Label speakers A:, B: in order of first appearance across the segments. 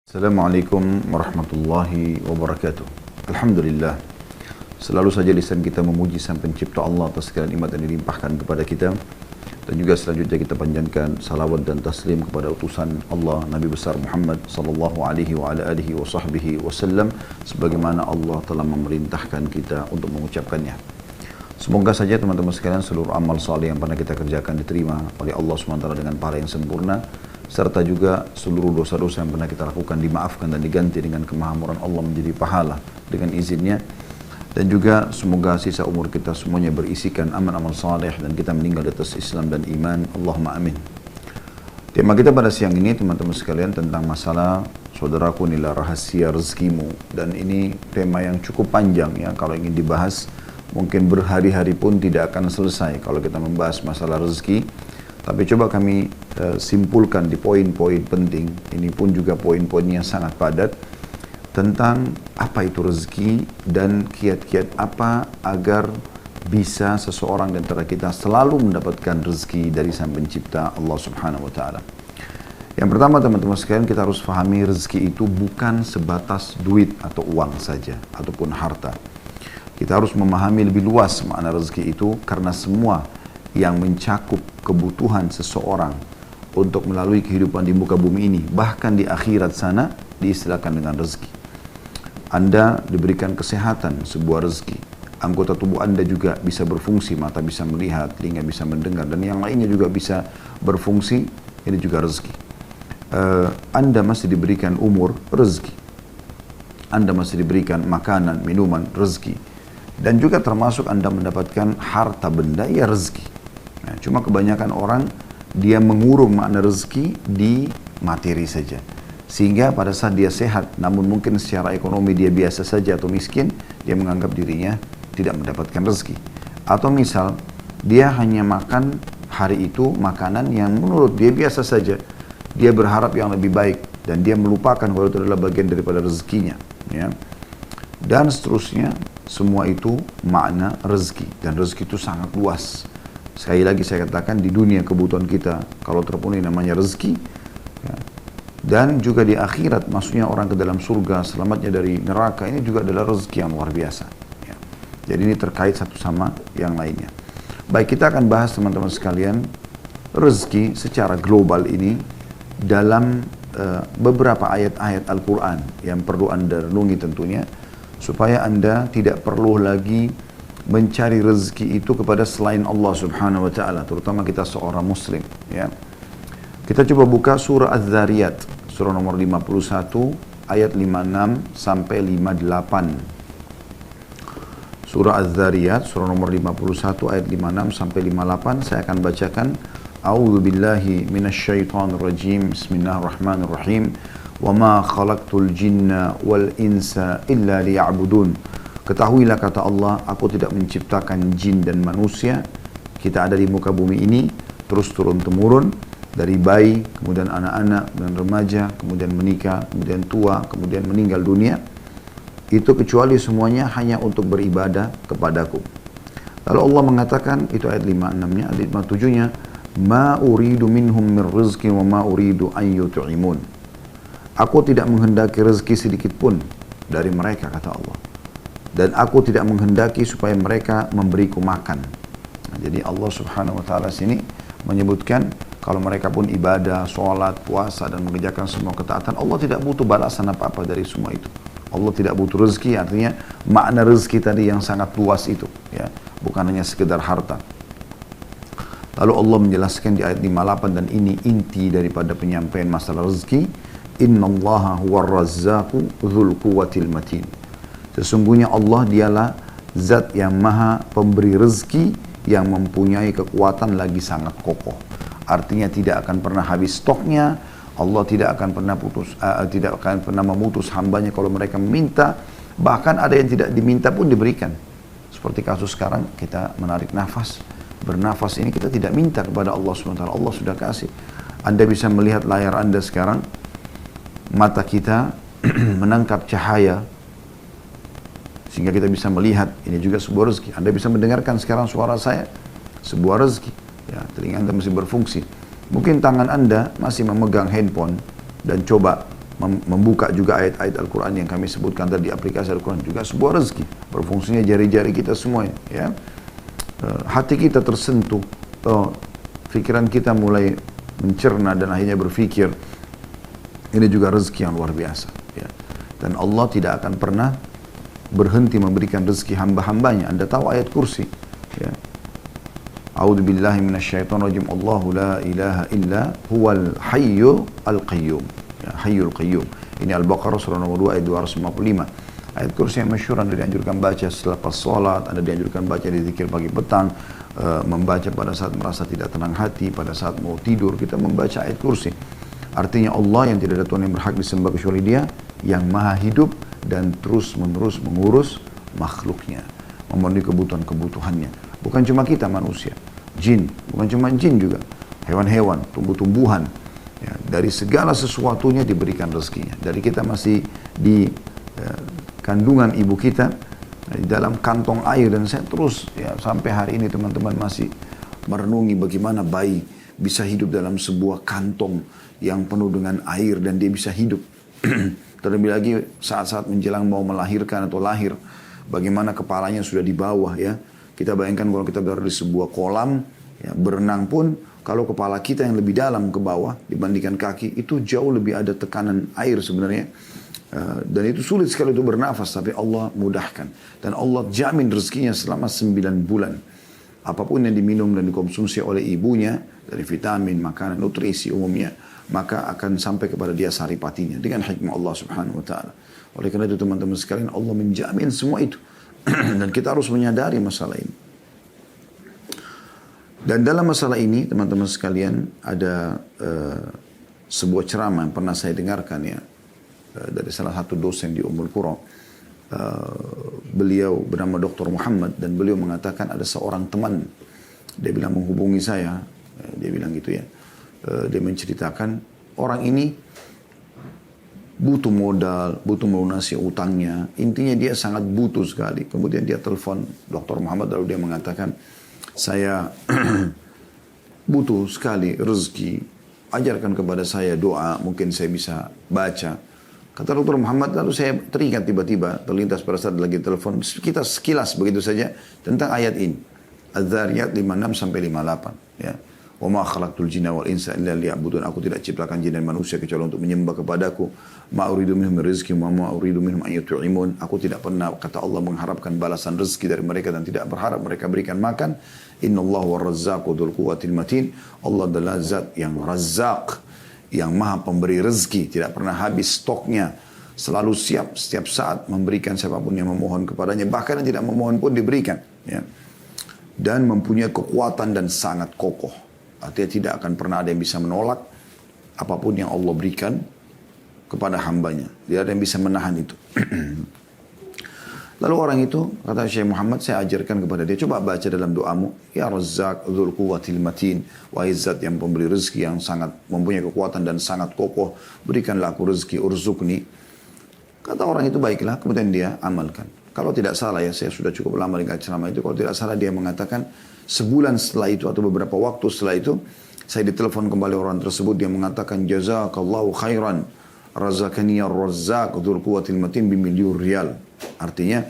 A: Assalamualaikum warahmatullahi wabarakatuh. Alhamdulillah. Selalu saja lisan kita memuji Sang Pencipta Allah atas segala nikmat yang dilimpahkan kepada kita. Dan juga selanjutnya kita panjatkan salawat dan taslim kepada utusan Allah Nabi besar Muhammad sallallahu alaihi wa ala alihi wa sahbihi wasallam sebagaimana Allah telah memerintahkan kita untuk mengucapkannya. Semoga saja teman-teman sekalian seluruh amal saleh yang pernah kita kerjakan diterima oleh Allah SWT dengan pahala yang sempurna, serta juga seluruh dosa-dosa yang pernah kita lakukan dimaafkan dan diganti dengan kemahamuran Allah menjadi pahala dengan izinnya. Dan juga semoga sisa umur kita semuanya berisikan amal-amal saleh dan kita meninggal di atas Islam dan iman. Allahumma amin. Tema kita pada siang ini teman-teman sekalian tentang masalah saudaraku inilah rahasia rezekimu. Dan ini tema yang cukup panjang ya, kalau ingin dibahas mungkin berhari-hari pun tidak akan selesai kalau kita membahas masalah rezeki. Tapi coba kami simpulkan di poin-poin penting, ini pun juga poin-poin yang sangat padat, tentang apa itu rezeki dan kiat-kiat apa agar bisa seseorang di antara kita selalu mendapatkan rezeki dari Sang Pencipta Allah Subhanahu wa Ta'ala. Yang pertama teman-teman sekalian, kita harus pahami rezeki itu bukan sebatas duit atau uang saja ataupun harta. Kita harus memahami lebih luas makna rezeki itu, karena semua yang mencakup kebutuhan seseorang untuk melalui kehidupan di muka bumi ini, bahkan di akhirat sana, diistilahkan dengan rezeki. Anda diberikan kesehatan, sebuah rezeki. Anggota tubuh Anda juga bisa berfungsi, mata bisa melihat, telinga bisa mendengar, dan yang lainnya juga bisa berfungsi, ini juga rezeki. Anda masih diberikan umur, rezeki. Anda masih diberikan makanan, minuman, rezeki. Dan juga termasuk Anda mendapatkan harta benda, ya rezeki. Nah, cuma kebanyakan orang dia mengurung makna rezeki di materi saja. Sehingga pada saat dia sehat, namun mungkin secara ekonomi dia biasa saja atau miskin, dia menganggap dirinya tidak mendapatkan rezeki. Atau misal, dia hanya makan hari itu makanan yang menurut dia biasa saja. Dia berharap yang lebih baik dan dia melupakan kalau itu adalah bagian daripada rezekinya. Ya. Dan seterusnya, semua itu makna rezeki. Dan rezeki itu sangat luas. Sekali lagi saya katakan, di dunia kebutuhan kita kalau terpenuhi namanya rezeki, ya. Dan juga di akhirat, maksudnya orang ke dalam surga, selamatnya dari neraka, ini juga adalah rezeki yang luar biasa, ya. Jadi ini terkait satu sama yang lainnya. Baik, kita akan bahas teman-teman sekalian rezeki secara global ini dalam beberapa ayat-ayat Al-Quran yang perlu Anda renungi tentunya, supaya Anda tidak perlu lagi mencari rezeki itu kepada selain Allah Subhanahu wa Ta'ala, terutama kita seorang muslim, ya. Kita coba buka surah Az-Zariyat, surah nomor 51 ayat 56 sampai 58. Surah Az-Zariyat, surah nomor 51 ayat 56 sampai 58, saya akan bacakan. A'udzu billahi minasyaitonir rajim. Bismillahirrahmanirrahim. Wa ma khalaqtul jinna wal insa illa liya'budun. Ketahuilah, kata Allah, aku tidak menciptakan jin dan manusia. Kita ada di muka bumi ini terus turun-temurun, dari bayi, kemudian anak-anak, dan remaja, kemudian menikah, kemudian tua, kemudian meninggal dunia. Itu kecuali semuanya hanya untuk beribadah kepadaku. Lalu Allah mengatakan, itu ayat 56-nya, ayat 57-nya, ma uridu minhum min rizqin wa ma uridu an yut'imun. Aku tidak menghendaki rezeki sedikit pun dari mereka, kata Allah. Dan aku tidak menghendaki supaya mereka memberiku makan. Nah, jadi Allah Subhanahu wa Ta'ala sini menyebutkan kalau mereka pun ibadah, sholat, puasa, dan mengerjakan semua ketaatan, Allah tidak butuh balasan apa-apa dari semua itu. Allah tidak butuh rezeki, artinya makna rezeki tadi yang sangat luas itu, ya, bukan hanya sekedar harta. Lalu Allah menjelaskan di ayat 58, dan ini inti daripada penyampaian masalah rezeki. Innallaha huwar razzaqu dzul quwwatil matin. Sesungguhnya Allah dialah zat yang maha pemberi rezeki, yang mempunyai kekuatan lagi sangat kokoh. Artinya tidak akan pernah habis stoknya. Allah tidak akan pernah memutus hambanya kalau mereka meminta. Bahkan ada yang tidak diminta pun diberikan. Seperti kasus sekarang, kita menarik nafas, bernafas ini kita tidak minta kepada Allah SWT. Allah sudah kasih. Anda bisa melihat layar Anda sekarang, mata kita menangkap cahaya sehingga kita bisa melihat, ini juga sebuah rezeki. Anda bisa mendengarkan sekarang suara saya, sebuah rezeki. Ya, telinga Anda masih berfungsi. Mungkin tangan Anda masih memegang handphone dan coba membuka juga ayat-ayat Al-Quran yang kami sebutkan tadi di aplikasi Al-Quran juga sebuah rezeki. Berfungsinya jari-jari kita semuanya. Ya. Hati kita tersentuh, pikiran kita mulai mencerna dan akhirnya berpikir, ini juga rezeki yang luar biasa. Ya. Dan Allah tidak akan pernah berhenti memberikan rezeki hamba-hambanya. Anda tahu ayat kursi. Ya. A'udzu billahi minasyaitonir rajim. Allahu la ilaha illa huwal hayyu al-qayyum. Ya, hayyul qayyum. Ini Al-Baqarah surah nomor 2 ayat 255. Ayat kursi yang masyhur Anda dianjurkan baca setelah pas salat, Anda dianjurkan baca di zikir pagi petang, membaca pada saat merasa tidak tenang hati, pada saat mau tidur kita membaca ayat kursi. Artinya Allah yang tidak ada Tuhan yang berhak disembah kecuali Dia, yang maha hidup dan terus-menerus mengurus makhluknya, memenuhi kebutuhan-kebutuhannya. Bukan cuma kita manusia, jin, bukan cuma jin juga, hewan-hewan, tumbuh-tumbuhan. Ya, dari segala sesuatunya diberikan rezekinya. Dari kita masih di kandungan ibu kita, di dalam kantong air, dan saya terus ya, sampai hari ini teman-teman masih merenungi bagaimana bayi bisa hidup dalam sebuah kantong yang penuh dengan air dan dia bisa hidup. Terlebih lagi saat-saat menjelang mau melahirkan atau lahir, bagaimana kepalanya sudah di bawah ya. Kita bayangkan kalau kita berada di sebuah kolam, ya, berenang pun kalau kepala kita yang lebih dalam ke bawah dibandingkan kaki, itu jauh lebih ada tekanan air sebenarnya. Dan itu sulit sekali untuk bernafas, tapi Allah mudahkan. Dan Allah jamin rezekinya selama 9 bulan. Apapun yang diminum dan dikonsumsi oleh ibunya, dari vitamin, makanan, nutrisi umumnya, maka akan sampai kepada dia saripatinya dengan hikmah Allah subhanahu wa ta'ala. Oleh karena itu teman-teman sekalian, Allah menjamin semua itu. Dan kita harus menyadari masalah ini. Dan dalam masalah ini teman-teman sekalian ada sebuah ceramah yang pernah saya dengarkan ya dari salah satu dosen di Ummul Qura. Beliau bernama Dr. Muhammad dan beliau mengatakan ada seorang teman, dia bilang menghubungi saya, dia bilang gitu ya, dia menceritakan orang ini butuh modal, butuh melunasi utangnya, intinya dia sangat butuh sekali. Kemudian dia telepon Dr. Muhammad lalu dia mengatakan, saya butuh sekali rezeki, ajarkan kepada saya doa, mungkin saya bisa baca. Kata Dr. Muhammad, lalu saya teringat tiba-tiba, terlintas pada saat lagi telepon, kita sekilas begitu saja tentang ayat ini. Az-Zariyat 56 sampai 58. Ya. Wa ma khalaqtul jinna wal insa illa liya'budun. Aku tidak ciptakan jin dan manusia kecuali untuk menyembah kepadaku. Ma uridu minhum rizqi wa ma uridu minhum an yut'imun. Aku tidak pernah, kata Allah, mengharapkan balasan rezeki dari mereka dan tidak berharap mereka berikan makan. Innallaha war-razzaqu dzul quwwatil matin. Allah adalah zat yang Razzaq, yang maha pemberi rezeki, tidak pernah habis stoknya, selalu siap setiap saat memberikan siapapun yang memohon kepadanya, bahkan yang tidak memohon pun diberikan, ya. Dan mempunyai kekuatan dan sangat kokoh. Artinya tidak akan pernah ada yang bisa menolak apapun yang Allah berikan kepada hambanya. Tidak ada yang bisa menahan itu. Lalu orang itu, kata Syekh Muhammad, saya ajarkan kepada dia, coba baca dalam doamu, Ya Razzaq dzul quwwatil matin, wahai zat yang pemberi rezeki yang sangat mempunyai kekuatan dan sangat kokoh, berikanlah aku rezeki, urzukni. Kata orang itu, baiklah, kemudian dia amalkan. Kalau tidak salah ya, saya sudah cukup lama dengan ceramah itu, kalau tidak salah dia mengatakan, sebulan setelah itu atau beberapa waktu setelah itu, saya ditelepon kembali orang tersebut, dia mengatakan, Jazakallahu khairan, razaqani ar-razzaq dzul quwwatil matin bimilyon rial. Artinya,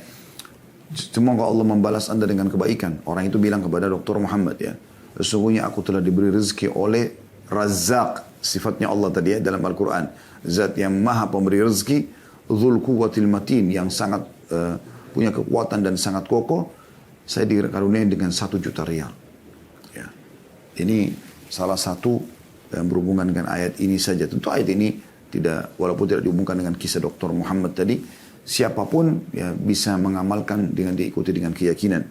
A: semoga Allah membalas Anda dengan kebaikan. Orang itu bilang kepada Dr. Muhammad ya, sesungguhnya aku telah diberi rezeki oleh Razzaq, sifatnya Allah tadi ya dalam Al-Quran. Zat yang maha pemberi rezeki, dzul quwwatil matin, yang sangat punya kekuatan dan sangat kokoh. Saya dikaruniai dengan 1 juta rial. Ya. Ini salah satu yang berhubungan dengan ayat ini saja. Tentu ayat ini tidak, walaupun tidak dihubungkan dengan kisah Dr. Muhammad tadi, siapapun ya bisa mengamalkan dengan diikuti dengan keyakinan.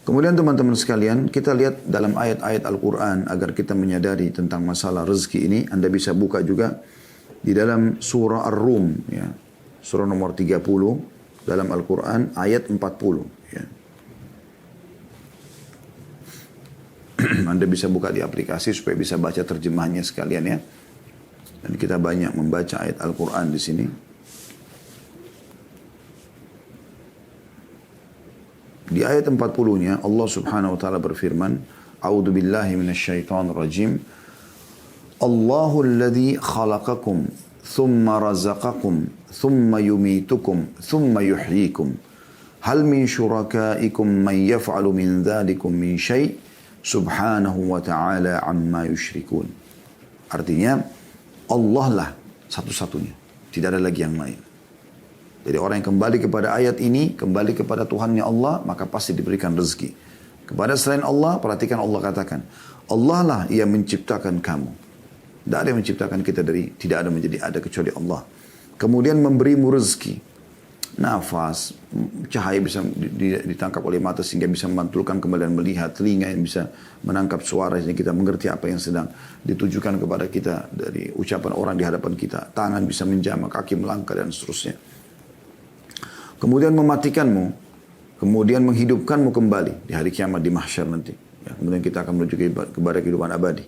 A: Kemudian teman-teman sekalian, kita lihat dalam ayat-ayat Al-Quran agar kita menyadari tentang masalah rezeki ini. Anda bisa buka juga di dalam surah Ar-Rum, ya, surah nomor 30 dalam Al-Quran ayat 40. Ya. Anda bisa buka di aplikasi supaya bisa baca terjemahnya sekalian ya. Dan kita banyak membaca ayat Al-Quran di sini. Di ayat 40-nya Allah Subhanahu wa taala berfirman, A'udzu billahi minasyaitonir rajim. Allahu alladhi khalaqakum thumma razaqakum thumma yumitukum thumma yuhyikum hal min syurakaikum man yaf'alu min dhalikum min syai' subhanahu wa ta'ala amma yushrikun. Artinya Allah lah satu-satunya, tidak ada lagi yang lain. Jadi orang yang kembali kepada ayat ini, kembali kepada Tuhannya Allah, maka pasti diberikan rezeki. Kepada selain Allah, perhatikan Allah katakan, Allah lah yang menciptakan kamu. Tidak ada yang menciptakan kita dari tidak ada menjadi ada kecuali Allah. Kemudian memberimu rezeki, nafas, cahaya bisa ditangkap oleh mata sehingga bisa memantulkan kembali dan melihat, telinga yang bisa menangkap suara sehingga kita mengerti apa yang sedang ditujukan kepada kita dari ucapan orang di hadapan kita. Tangan bisa menjamah, kaki melangkah dan seterusnya. Kemudian mematikanmu, kemudian menghidupkanmu kembali di hari kiamat di mahsyar nanti. Ya, kemudian kita akan menuju kepada kehidupan abadi.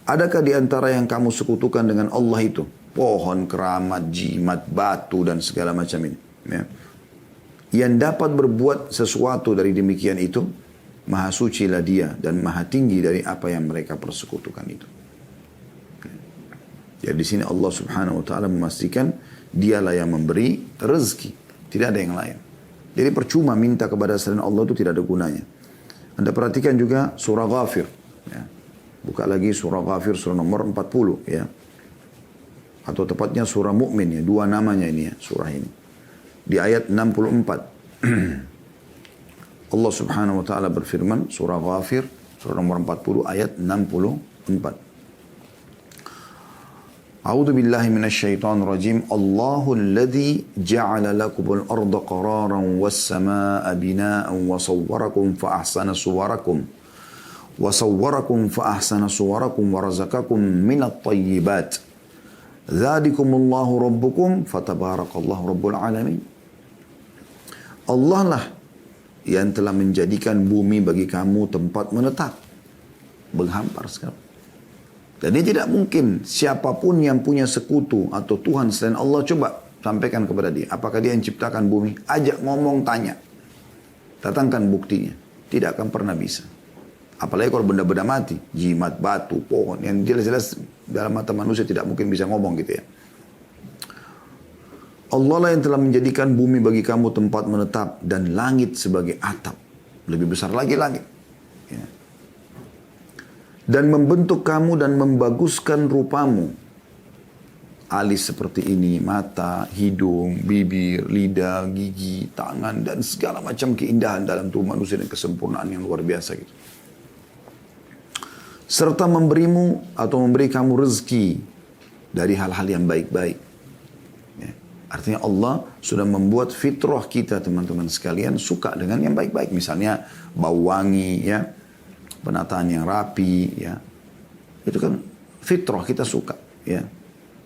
A: Adakah di antara yang kamu sekutukan dengan Allah itu? Pohon, keramat, jimat, batu, dan segala macam ini. Ya. Yang dapat berbuat sesuatu dari demikian itu, maha suci lah dia dan maha tinggi dari apa yang mereka persekutukan itu. Jadi di sini Allah Subhanahu wa taala memastikan dialah yang memberi rezeki, tidak ada yang lain. Jadi percuma minta kepada selain Allah itu tidak ada gunanya. Anda perhatikan juga surah Ghafir, ya. Buka lagi surah Ghafir, surah nomor 40, ya. Atau tepatnya surah Mukmin, ya. Dua namanya ini, ya, surah ini. Di ayat 64. Allah Subhanahu wa taala berfirman, surah Ghafir, surah nomor 40 ayat 64. A'udzu billahi minasyaitonir rajim. Allahul ladzi ja'ala lakumul arda qararan was samaa'a binaa'an wa sawwarakum fa ahsana suwarakum. وصوركم فأحسن صوركم ورزقكم من الطيبات ذلكم الله ربكم فتبارك الله رب العالمين. Allah lah yang telah menjadikan bumi bagi kamu tempat menetap, menghampar sekarang. Dan ini tidak mungkin siapapun yang punya sekutu atau Tuhan selain Allah, coba sampaikan kepada dia, apakah dia yang ciptakan bumi? Ajak ngomong, tanya, datangkan buktinya, tidak akan pernah bisa. Apalagi kalau benda-benda mati, jimat, batu, pohon, yang jelas-jelas dalam mata manusia tidak mungkin bisa ngomong gitu ya. Allah lah yang telah menjadikan bumi bagi kamu tempat menetap dan langit sebagai atap. Lebih besar lagi langit. Ya. Dan membentuk kamu dan membaguskan rupamu. Alis seperti ini, mata, hidung, bibir, lidah, gigi, tangan, dan segala macam keindahan dalam tubuh manusia dan kesempurnaan yang luar biasa gitu. Serta memberimu atau memberi kamu rezeki dari hal-hal yang baik-baik. Ya. Artinya Allah sudah membuat fitrah kita teman-teman sekalian suka dengan yang baik-baik. Misalnya bau wangi, ya, penataan yang rapi, ya, itu kan fitrah kita suka. Ya.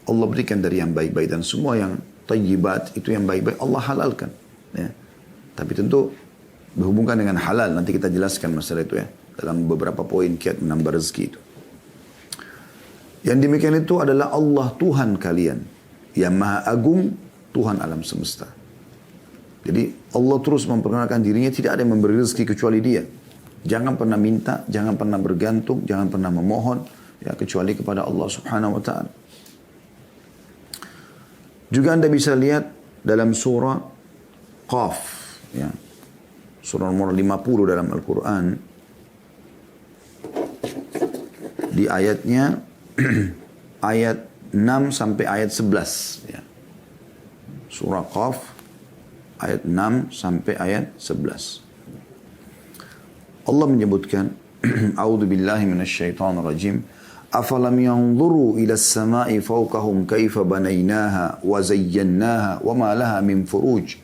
A: Allah berikan dari yang baik-baik dan semua yang tayyibat itu yang baik-baik Allah halalkan. Ya. Tapi tentu berhubungan dengan halal, nanti kita jelaskan masalah itu ya. Dalam beberapa poin kiat menambah rezeki itu. Yang demikian itu adalah Allah Tuhan kalian. Yang maha agung, Tuhan alam semesta. Jadi Allah terus memperkenalkan dirinya, tidak ada yang memberi rezeki kecuali dia. Jangan pernah minta, jangan pernah bergantung, jangan pernah memohon, ya, kecuali kepada Allah Subhanahu wa ta'ala. Juga Anda bisa lihat dalam surah Qaf, ya, surah nomor 50 dalam Al-Quran. Di ayatnya ayat 6 sampai ayat 11 ya. Surah Qaf ayat 6 sampai ayat 11. Allah menyebutkan A'udzu billahi minasyaitonir rajim. Afalam yanzuru ila as-sama'i fawqahum kaifa banaynaha wa zayyanaha wa ma laha min furuj.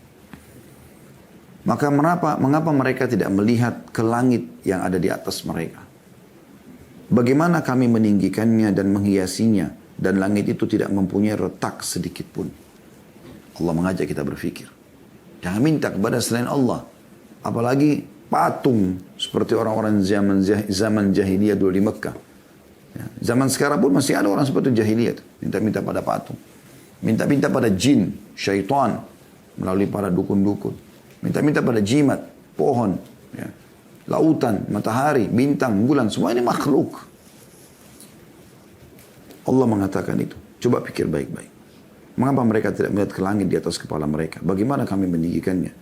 A: Maka mengapa mereka tidak melihat ke langit yang ada di atas mereka? Bagaimana kami meninggikannya dan menghiasinya, dan langit itu tidak mempunyai retak sedikit pun. Allah mengajak kita berpikir. Jangan minta kepada selain Allah. Apalagi patung seperti orang-orang zaman jahiliyah dulu di Mekah. Ya, zaman sekarang pun masih ada orang seperti jahiliyah. Minta-minta pada patung. Minta-minta pada jin, syaitan, melalui para dukun-dukun. Minta-minta pada jimat, pohon, ya, lautan, matahari, bintang, bulan, semua ini makhluk. Allah mengatakan itu. Coba pikir baik-baik. Mengapa mereka tidak melihat ke langit di atas kepala mereka? Bagaimana kami meninggikannya?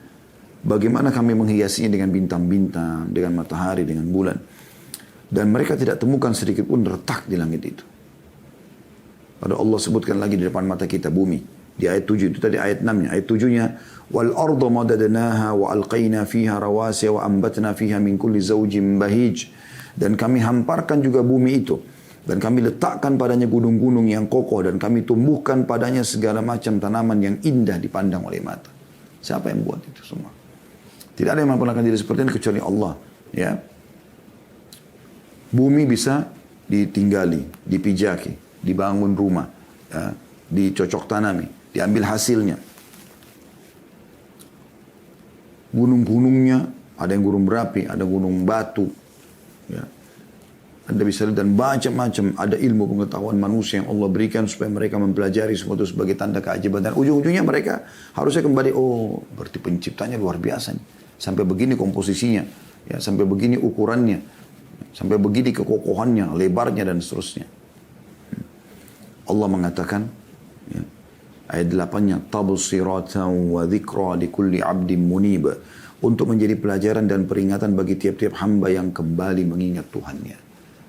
A: Bagaimana kami menghiasinya dengan bintang-bintang, dengan matahari, dengan bulan? Dan mereka tidak temukan sedikit pun retak di langit itu. Pada Allah sebutkan lagi di depan mata kita bumi. Di ayat 7 itu tadi ayat 6-nya. Ayat 7-nya wal arda madadnaha wa alqaina fiha rawasiya wa ambatna fiha min kulli zawjin bahij. Dan kami hamparkan juga bumi itu. Dan kami letakkan padanya gunung-gunung yang kokoh. Dan kami tumbuhkan padanya segala macam tanaman yang indah dipandang oleh mata. Siapa yang buat itu semua? Tidak ada yang mampu diri seperti ini kecuali Allah. Ya. Bumi bisa ditinggali, dipijaki, dibangun rumah, ya, dicocok tanami, diambil hasilnya. Gunung-gunungnya, ada yang gunung berapi, ada gunung batu. Ya. Anda bisa lihat dan macam-macam ada ilmu pengetahuan manusia yang Allah berikan supaya mereka mempelajari semua itu sebagai tanda keajaiban. Dan ujung-ujungnya mereka harusnya kembali, oh berarti penciptanya luar biasa nih. Sampai begini komposisinya, ya, sampai begini ukurannya, sampai begini kekokohannya, lebarnya dan seterusnya. Allah mengatakan, ya, ayat 8-nya, tabsiratan wa dzikra likulli 'abdin munib, untuk menjadi pelajaran dan peringatan bagi tiap-tiap hamba yang kembali mengingat Tuhannya.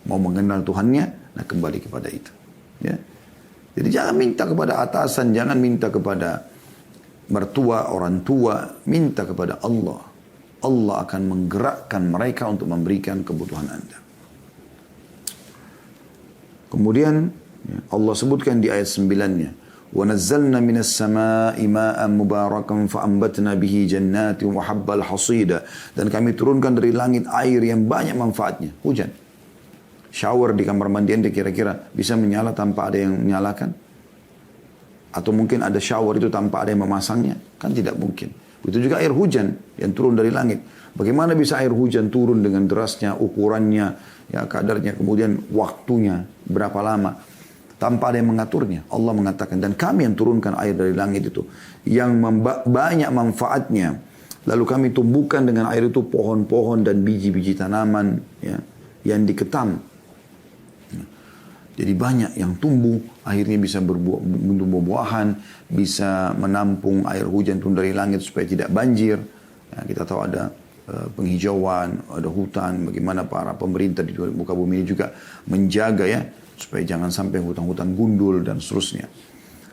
A: Mau mengenal Tuhannya, nah kembali kepada itu. Ya. Jadi jangan minta kepada atasan, jangan minta kepada mertua, orang tua, minta kepada Allah. Allah akan menggerakkan mereka untuk memberikan kebutuhan Anda. Kemudian ya, Allah sebutkan di ayat 9-nya, وَنَزَّلْنَا مِنَ السَّمَاءِ مَاءً مُبَارَكًا فَأَنْبَتْنَا بِهِ جَنَّاتٍ وَحَبَّ الْحَصِيدَ. Dan kami turunkan dari langit air yang banyak manfaatnya, hujan. Shower di kamar mandi Anda kira-kira bisa menyala tanpa ada yang menyalakan? Atau mungkin ada shower itu tanpa ada yang memasangnya? Kan tidak mungkin. Itu juga air hujan yang turun dari langit. Bagaimana bisa air hujan turun dengan derasnya, ukurannya, ya kadarnya, kemudian waktunya, berapa lama. Tanpa ada yang mengaturnya. Allah mengatakan, dan kami yang turunkan air dari langit itu. Yang banyak manfaatnya. Lalu kami tumbuhkan dengan air itu pohon-pohon dan biji-biji tanaman, ya, yang diketam. Jadi banyak yang tumbuh, akhirnya bisa berbuah-buahan, bisa menampung air hujan turun dari langit supaya tidak banjir. Ya, kita tahu ada penghijauan, ada hutan, bagaimana para pemerintah di muka bumi ini juga menjaga ya, supaya jangan sampai hutan-hutan gundul dan seterusnya.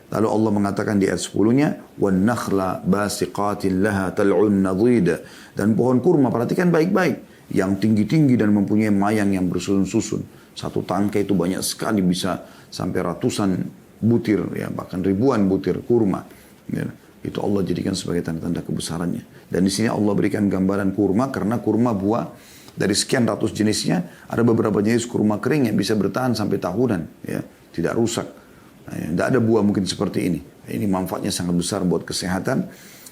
A: Lalu Allah mengatakan di ayat 10-nya, وَالنَّخْلَ بَاسِقَاتٍ لَهَا تَلْعُنْ نَضِيدَ. Dan pohon kurma, perhatikan baik-baik, yang tinggi-tinggi dan mempunyai mayang yang bersusun-susun. Satu tangkai itu banyak sekali, bisa sampai ratusan butir, ya, bahkan ribuan butir kurma. Ya, itu Allah jadikan sebagai tanda-tanda kebesarannya. Dan di sini Allah berikan gambaran kurma, karena kurma buah dari sekian ratus jenisnya, ada beberapa jenis kurma kering yang bisa bertahan sampai tahunan, ya, tidak rusak. Tidak ada buah mungkin seperti ini. Ini manfaatnya sangat besar buat kesehatan.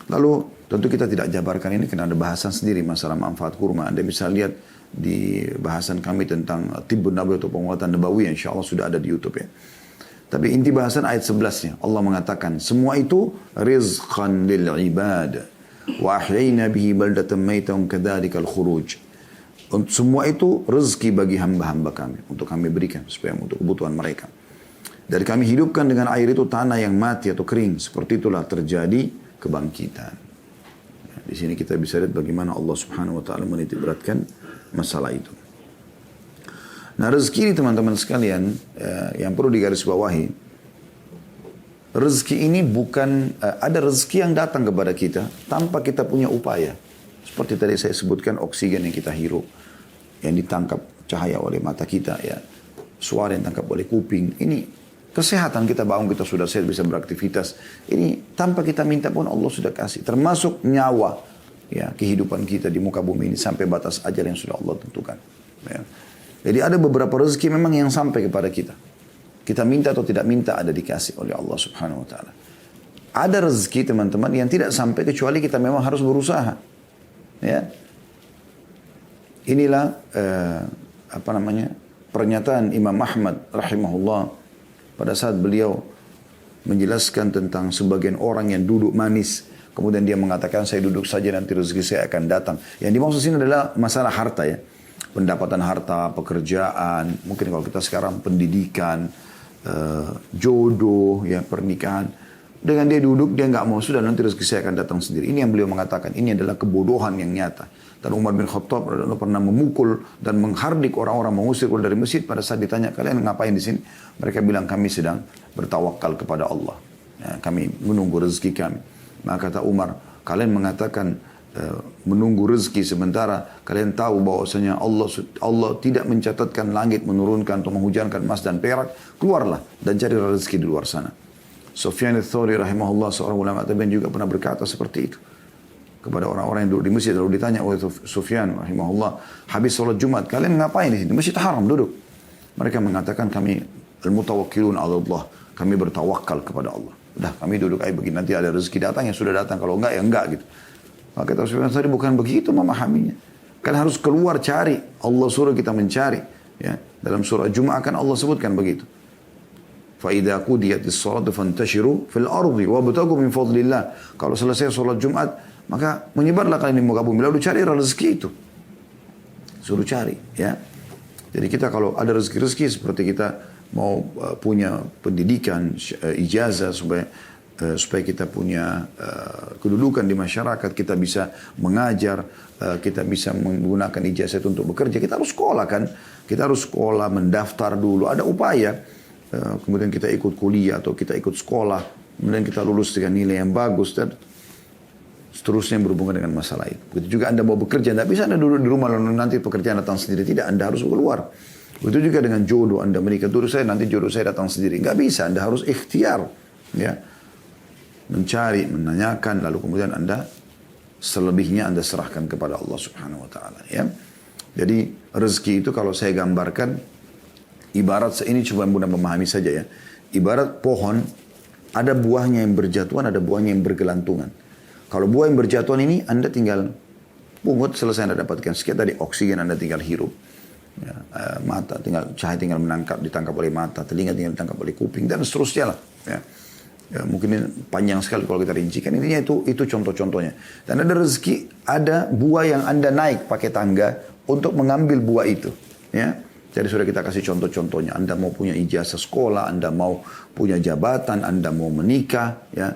A: Lalu tentu kita tidak jabarkan ini karena ada bahasan sendiri masalah manfaat kurma. Anda bisa lihat di bahasan kami tentang tibbun nabawi atau penguatan nabawi, insya Allah sudah ada di YouTube ya. Tapi inti bahasan ayat 11-nya, Allah mengatakan semua itu rizqan lil ibad wa ahyayna bihi baldatan maytan kadzalika al khuruj. Semua itu rezeki bagi hamba-hamba kami untuk kami berikan supaya untuk kebutuhan mereka. Dan kami hidupkan dengan air itu tanah yang mati atau kering, seperti itulah terjadi kebangkitan. Di sini kita bisa lihat bagaimana Allah Subhanahu wa taala menitik beratkan masalah itu. Nah, rezeki ini teman-teman sekalian, yang perlu digarisbawahi, rezeki ini bukan ada rezeki yang datang kepada kita tanpa kita punya upaya. Seperti tadi saya sebutkan, oksigen yang kita hirup, yang ditangkap cahaya oleh mata kita, ya, suara yang ditangkap oleh kuping. Ini kesehatan kita, bangun kita sudah sehat bisa beraktivitas. Ini tanpa kita minta pun Allah sudah kasih. Termasuk nyawa, ya, kehidupan kita di muka bumi ini sampai batas ajal yang sudah Allah tentukan. Ya. Jadi ada beberapa rezeki memang yang sampai kepada kita. Kita minta atau tidak minta ada dikasih oleh Allah Subhanahu wa taala. Ada rezeki teman-teman yang tidak sampai kecuali kita memang harus berusaha. Ya. Inilah pernyataan Imam Ahmad rahimahullah pada saat beliau menjelaskan tentang sebagian orang yang duduk manis, kemudian dia mengatakan saya duduk saja nanti rezeki saya akan datang. Yang dimaksud sini adalah masalah harta, ya. Pendapatan harta, pekerjaan, mungkin kalau kita sekarang pendidikan, jodoh, ya pernikahan. Dengan dia duduk, dia nggak mau, sudah nanti rezeki saya akan datang sendiri. Ini yang beliau mengatakan, ini adalah kebodohan yang nyata. Dan Umar bin Khattab pernah memukul dan menghardik orang-orang, mengusir dari masjid. Pada saat ditanya, kalian ngapain di sini? Mereka bilang, kami sedang bertawakal kepada Allah. Ya, kami menunggu rezeki kami. Maka kata Umar, kalian mengatakan menunggu rezeki sementara kalian tahu bahwasanya Allah tidak mencatatkan langit menurunkan atau menghujankan emas dan perak, keluarlah dan cari rezeki di luar sana. Sufyan ats-Tsauri rahimahullah, seorang ulama tabi'in, juga pernah berkata seperti itu kepada orang-orang yang duduk di masjid. Lalu ditanya oleh Sufyan rahimahullah, habis sholat Jumat kalian ngapain di sini? Masjid haram duduk. Mereka mengatakan, kami al-mutawakkilun 'ala Allah, kami bertawakal kepada Allah. Udah, kami duduk aja begini, nanti ada rezeki datang ya sudah datang, kalau enggak ya enggak gitu. Maka kata Sufyan tadi, bukan begitu memahaminya. Kan harus keluar cari. Allah suruh kita mencari. Ya. Dalam surah Jum'ah kan Allah sebutkan begitu. فَإِذَا قُدِيَتِ الصَّلَاةُ فَانْتَشِرُوا فِي الْأَرْضِ وَابْتَغُوا مِنْ فَضْلِ اللَّهِ. Kalau selesai sholat Jumat, maka menyebarlah kalian di muka bumi. Lalu cari rezeki itu. Suruh cari. Ya. Jadi kita kalau ada rezeki-rezeki seperti kita mau punya pendidikan, ijazah supaya kita punya kedudukan di masyarakat, kita bisa mengajar, kita bisa menggunakan ijazah itu untuk bekerja, kita harus sekolah kan. Kita harus sekolah, mendaftar dulu, ada upaya. Kemudian kita ikut kuliah atau kita ikut sekolah, kemudian kita lulus dengan nilai yang bagus dan seterusnya berhubungan dengan masalah itu. Begitu juga Anda mau bekerja, tidak bisa Anda duduk di rumah lalu nanti pekerjaan datang sendiri. Tidak, Anda harus keluar. Begitu juga dengan jodoh, Anda menikah dulu saya, nanti jodoh saya datang sendiri. Nggak bisa, Anda harus ikhtiar. Ya. Mencari, menanyakan, lalu kemudian Anda selebihnya Anda serahkan kepada Allah Subhanahu wa taala, ya. Jadi rezeki itu kalau saya gambarkan ibarat, ini coba mudah memahami saja ya. Ibarat pohon, ada buahnya yang berjatuhan, ada buahnya yang bergelantungan. Kalau buah yang berjatuhan ini Anda tinggal pungut, selesai Anda dapatkan. Sekian tadi oksigen Anda tinggal hirup. Ya, mata tinggal, cahaya tinggal ditangkap oleh mata, telinga tinggal ditangkap oleh kuping dan seterusnya lah. Ya. Ya, mungkin ini panjang sekali kalau kita rincikan. Intinya itu contoh-contohnya. Dan ada rezeki, ada buah yang Anda naik pakai tangga untuk mengambil buah itu. Ya. Jadi sudah kita kasih contoh-contohnya. Anda mau punya ijazah sekolah, Anda mau punya jabatan, Anda mau menikah, ya.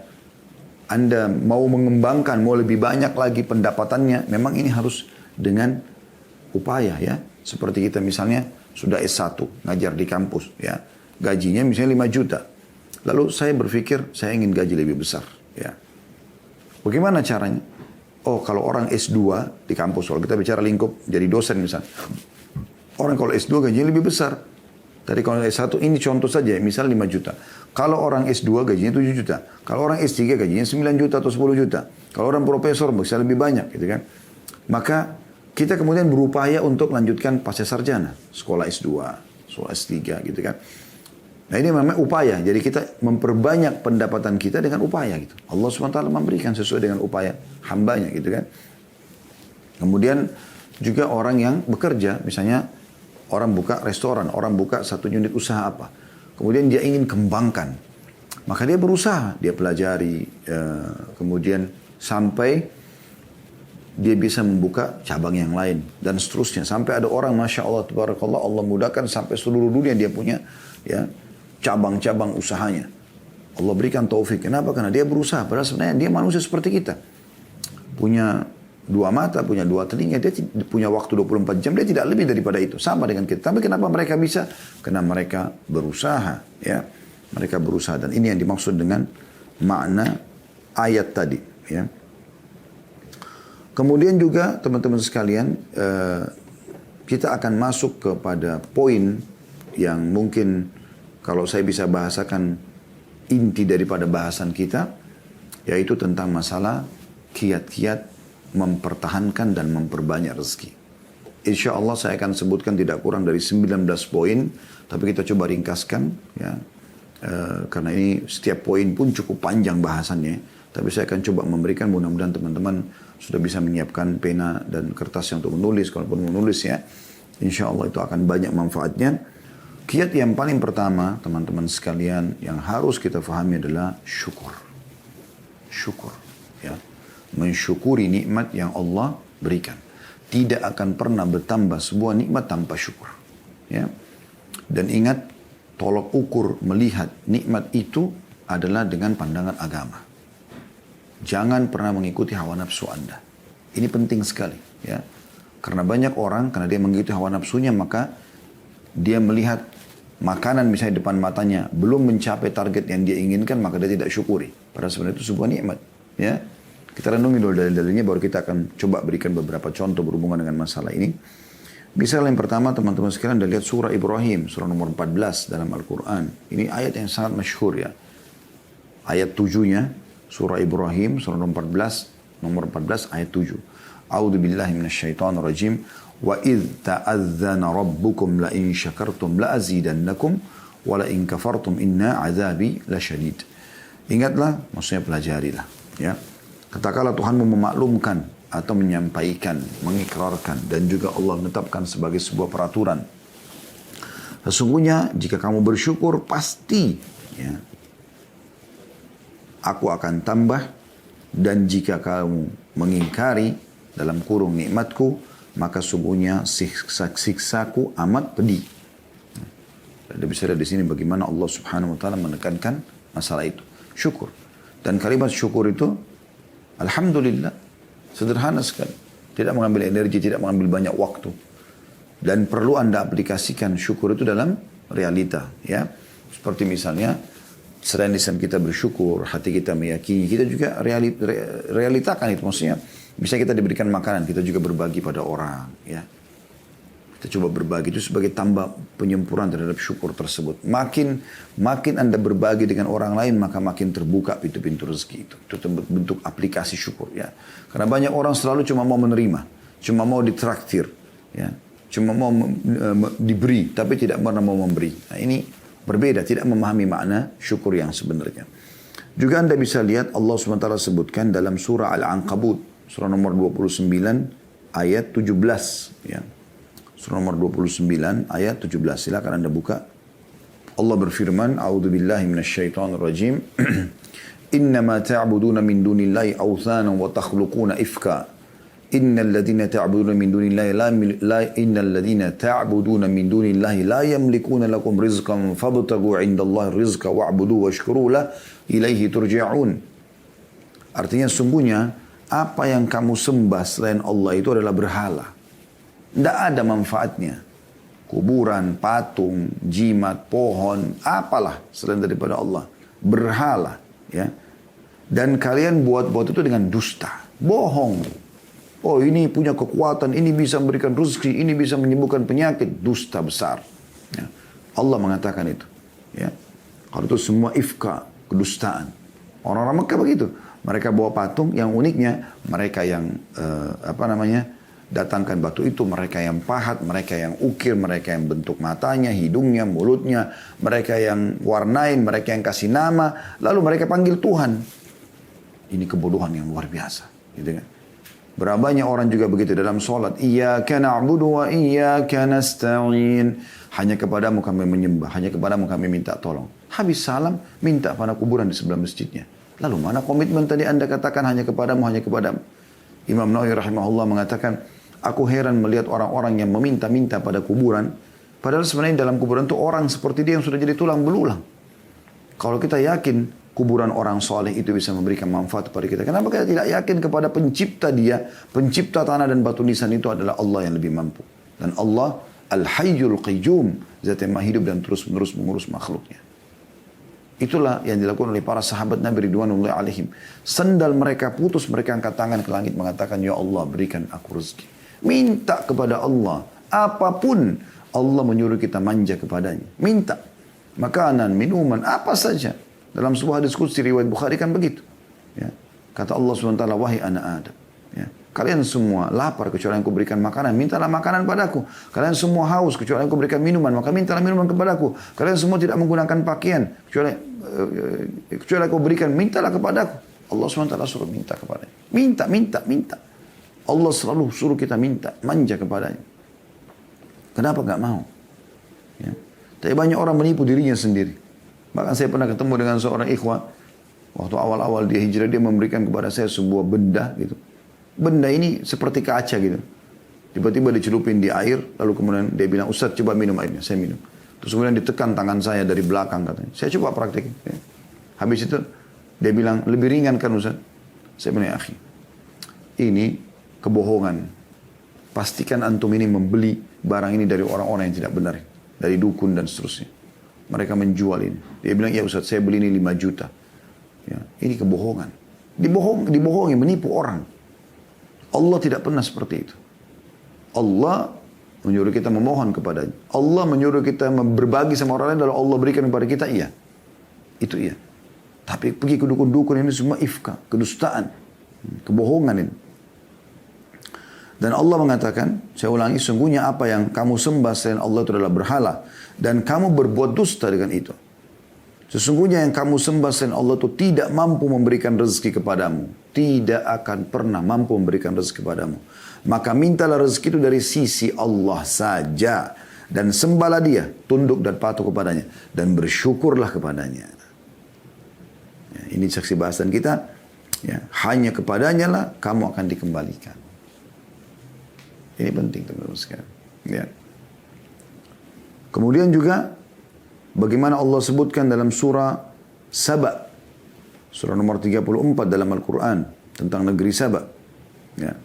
A: Anda mau mengembangkan, mau lebih banyak lagi pendapatannya. Memang ini harus dengan upaya, ya. Seperti kita misalnya sudah S1, ngajar di kampus, ya. Gajinya misalnya 5 juta. Lalu saya berpikir, saya ingin gaji lebih besar, ya. Bagaimana caranya? Oh, kalau orang S2 di kampus, kalau kita bicara lingkup jadi dosen misalnya. Orang kalau S2 gajinya lebih besar. Tadi kalau S1 ini contoh saja, misal 5 juta. Kalau orang S2 gajinya 7 juta. Kalau orang S3 gajinya 9 juta atau 10 juta. Kalau orang profesor bisa lebih banyak gitu kan. Maka kita kemudian berupaya untuk lanjutkan pasca sarjana. Sekolah S2, sekolah S3 gitu kan. Nah ini memang upaya. Jadi kita memperbanyak pendapatan kita dengan upaya gitu. Allah SWT memberikan sesuai dengan upaya hambanya gitu kan. Kemudian juga orang yang bekerja, misalnya orang buka restoran, orang buka satu unit usaha apa. Kemudian dia ingin kembangkan. Maka dia berusaha, dia pelajari. Kemudian sampai dia bisa membuka cabang yang lain. Dan seterusnya. Sampai ada orang, Masya Allah, Tabarakallah, Allah mudahkan sampai seluruh dunia dia punya ya cabang-cabang usahanya. Allah berikan taufik. Kenapa? Karena dia berusaha. Padahal sebenarnya dia manusia seperti kita. Punya 2 mata, punya 2 telinga, dia punya waktu 24 jam, dia tidak lebih daripada itu. Sama dengan kita. Tapi kenapa mereka bisa? Karena mereka berusaha. Ya. Mereka berusaha. Dan ini yang dimaksud dengan makna ayat tadi. Ya. Kemudian juga teman-teman sekalian, kita akan masuk kepada poin yang mungkin kalau saya bisa bahasakan inti daripada bahasan kita, yaitu tentang masalah kiat-kiat mempertahankan dan memperbanyak rezeki. Insya Allah saya akan sebutkan tidak kurang dari 19 poin, tapi kita coba ringkaskan, ya, karena ini setiap poin pun cukup panjang bahasannya. Tapi saya akan coba memberikan, mudah-mudahan teman-teman sudah bisa menyiapkan pena dan kertas yang untuk menulis, kalaupun menulis ya, insya Allah itu akan banyak manfaatnya. Kiat yang paling pertama, teman-teman sekalian, yang harus kita fahami adalah syukur. Syukur, ya. Mensyukuri nikmat yang Allah berikan. Tidak akan pernah bertambah sebuah nikmat tanpa syukur. Ya. Dan ingat, tolok ukur melihat nikmat itu adalah dengan pandangan agama. Jangan pernah mengikuti hawa nafsu Anda. Ini penting sekali, ya. Karena banyak orang, karena dia mengikuti hawa nafsunya, maka dia melihat makanan misalnya depan matanya belum mencapai target yang dia inginkan, maka dia tidak syukuri. Padahal sebenarnya itu sebuah nikmat, ya. Kita renungi dulu dalil-dalilnya, baru kita akan coba berikan beberapa contoh berhubungan dengan masalah ini. Misalnya yang pertama, teman-teman sekalian, Anda lihat surah Ibrahim, surah nomor 14 dalam Al-Quran. Ini ayat yang sangat masyhur, ya. Ayat 7-nya, surah Ibrahim, surah nomor 14 ayat 7. A'udzu billahi minasyaitonir rajim. Wa idh ta'adzana rabbukum la in syakartum la azidannakum wa la in kafartum inna azabi lasyadid. Ingatlah, maksudnya pelajarilah, ya. Katakanlah Tuhanmu memaklumkan atau menyampaikan, mengikrarkan, dan juga Allah menetapkan sebagai sebuah peraturan. Sesungguhnya jika kamu bersyukur pasti, ya, aku akan tambah, dan jika kamu mengingkari dalam kurung nikmatku, maka sungguhnya siksaku amat pedih. Anda bisa lihat di sini bagaimana Allah Subhanahu wa taala menekankan masalah itu, syukur. Dan kalimat syukur itu alhamdulillah, sederhana sekali. Tidak mengambil energi, tidak mengambil banyak waktu. Dan perlu Anda aplikasikan syukur itu dalam realita, ya. Seperti misalnya, selain lisan kita bersyukur, hati kita meyakini, kita juga realitakan itu. Maksudnya, misalnya kita diberikan makanan, kita juga berbagi pada orang, ya. Kita coba berbagi, itu sebagai tambah penyempurnaan terhadap syukur tersebut. Makin Anda berbagi dengan orang lain, maka makin terbuka pintu-pintu rezeki itu. Itu bentuk aplikasi syukur, ya. Karena banyak orang selalu cuma mau menerima, cuma mau ditraktir, ya. Cuma mau diberi, tapi tidak pernah mau memberi. Nah, ini berbeda, tidak memahami makna syukur yang sebenarnya. Juga Anda bisa lihat Allah SWT sebutkan dalam surah Al-Ankabut, surah nomor 29 ayat 17, ya. Surah nomor 29 ayat 17. Silakan Anda buka. Allah berfirman, A'udzubillahi minasyaitonirrajim. Innama ta'buduna min dunillahi awthanan wa takhluquna ifka. Innal ladzina ta'buduna min dunillahi la yamlikuna lakum rizqan fabtagu 'indallahi rizqa wa'budu washkuru la ilaihi turja'un. Artinya sungguhnya apa yang kamu sembah selain Allah itu adalah berhala. Tidak ada manfaatnya. Kuburan, patung, jimat, pohon, apalah selain daripada Allah. Berhala, ya. Dan kalian buat-buat itu dengan dusta. Bohong. Oh, ini punya kekuatan, ini bisa memberikan rezeki, ini bisa menyembuhkan penyakit. Dusta besar, ya. Allah mengatakan itu, ya. Kalau itu semua ifka, kedustaan. Orang-orang Mekah begitu. Mereka bawa patung, yang uniknya mereka yang datangkan batu itu, mereka yang pahat, mereka yang ukir, mereka yang bentuk matanya, hidungnya, mulutnya, mereka yang warnain, mereka yang kasih nama, lalu mereka panggil Tuhan. Ini kebodohan yang luar biasa, gitu kan? Berapa banyak orang juga begitu dalam sholat. Iyyaka na'budu wa iyyaka nasta'in. Hanya kepadamu kami menyembah, hanya kepadamu kami minta tolong. Habis salam, minta pada kuburan di sebelah masjidnya. Lalu mana komitmen tadi Anda katakan hanya kepadamu, hanya kepadamu? Imam Nawawi rahimahullah mengatakan, aku heran melihat orang-orang yang meminta-minta pada kuburan. Padahal sebenarnya dalam kuburan itu orang seperti dia yang sudah jadi tulang belulang. Kalau kita yakin kuburan orang soleh itu bisa memberikan manfaat kepada kita, kenapa kita tidak yakin kepada pencipta dia, pencipta tanah dan batu nisan itu adalah Allah yang lebih mampu. Dan Allah Al-Hayyul Qayyum, zat yang maha hidup dan terus-menerus mengurus makhluknya. Itulah yang dilakukan oleh para sahabat Nabi Ridwanullahi alaihim. Sendal mereka putus, mereka angkat tangan ke langit mengatakan, Ya Allah, berikan aku rezeki. Minta kepada Allah. Apapun Allah menyuruh kita manja kepadanya. Minta. Makanan, minuman, apa saja. Dalam sebuah hadis qudsi riwayat Bukhari kan begitu. Ya. Kata Allah SWT, wahai anak Adam. Ya. Kalian semua lapar kecuali yang kuberikan makanan. Mintalah makanan padaku. Kalian semua haus kecuali yang kuberikan minuman. Maka mintalah minuman kepadaku. Kalian semua tidak menggunakan pakaian. Kecuali aku berikan. Mintalah kepadaku. Allah SWT suruh minta kepadanya. Minta. Allah selalu suruh kita minta, manja kepadanya. Kenapa gak mau? Ya. Tapi banyak orang menipu dirinya sendiri. Bahkan saya pernah ketemu dengan seorang ikhwah. Waktu awal-awal dia hijrah, dia memberikan kepada saya sebuah benda gitu. Benda ini seperti kaca gitu. Tiba-tiba dicelupin di air, lalu kemudian dia bilang, Ustaz coba minum airnya. Saya minum. Terus kemudian ditekan tangan saya dari belakang katanya. Saya coba praktekin. Ya. Habis itu dia bilang, lebih ringan kan Ustaz? Saya bilang, ya akhi, ini kebohongan. Pastikan antum ini membeli barang ini dari orang-orang yang tidak benar. Dari dukun dan seterusnya. Mereka menjual ini. Dia bilang, ya Ustaz, saya beli ini 5 juta. Ya, ini kebohongan. Dibohongi, menipu orang. Allah tidak pernah seperti itu. Allah menyuruh kita memohon kepadanya. Allah menyuruh kita berbagi sama orang lain, lalu Allah berikan kepada kita, iya. Itu iya. Tapi pergi ke dukun-dukun ini semua ifka, kedustaan, kebohongan ini. Dan Allah mengatakan, saya ulangi, sungguhnya apa yang kamu sembah selain Allah itu adalah berhala. Dan kamu berbuat dusta dengan itu. Sesungguhnya yang kamu sembah selain Allah itu tidak mampu memberikan rezeki kepadamu. Tidak akan pernah mampu memberikan rezeki kepadamu. Maka mintalah rezeki itu dari sisi Allah saja. Dan sembahlah dia, tunduk dan patuh kepadanya. Dan bersyukurlah kepadanya. Ya, ini saksi bahasan kita. Ya, hanya kepadanya lah kamu akan dikembalikan. Ini penting teman-teman sekalian. Ya. Kemudian juga bagaimana Allah sebutkan dalam surah Saba. Surah nomor 34 dalam Al-Quran. Tentang negeri Saba. Ya.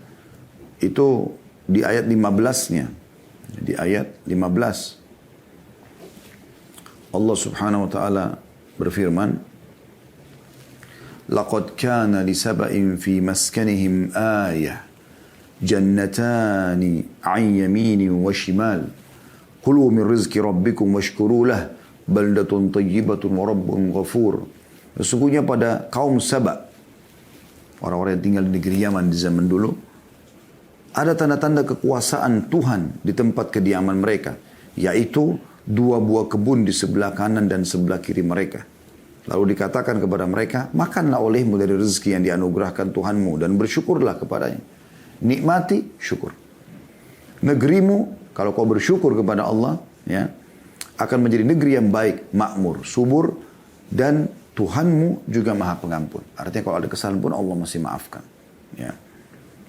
A: Itu di ayat 15-nya. Di ayat 15. Allah subhanahu wa ta'ala berfirman. Laqad kana li saba'in fi maskanihim ayah. Jannatani an yamini wa shimal. Kulu min rizki rabbikum washkuru lah. Baldatun tayyibatun wa rabbun ghafur. Sesungguhnya pada kaum Saba, orang-orang yang tinggal di negeri Yaman di zaman dulu, ada tanda-tanda kekuasaan Tuhan di tempat kediaman mereka, yaitu 2 buah kebun di sebelah kanan dan sebelah kiri mereka. Lalu dikatakan kepada mereka, makanlah olehmu dari rezeki yang dianugerahkan Tuhanmu dan bersyukurlah kepadanya. Nikmati, syukur. Negerimu, kalau kau bersyukur kepada Allah, ya, akan menjadi negeri yang baik, makmur, subur, dan Tuhanmu juga maha pengampun. Artinya kalau ada kesalahan pun Allah masih maafkan. Ya.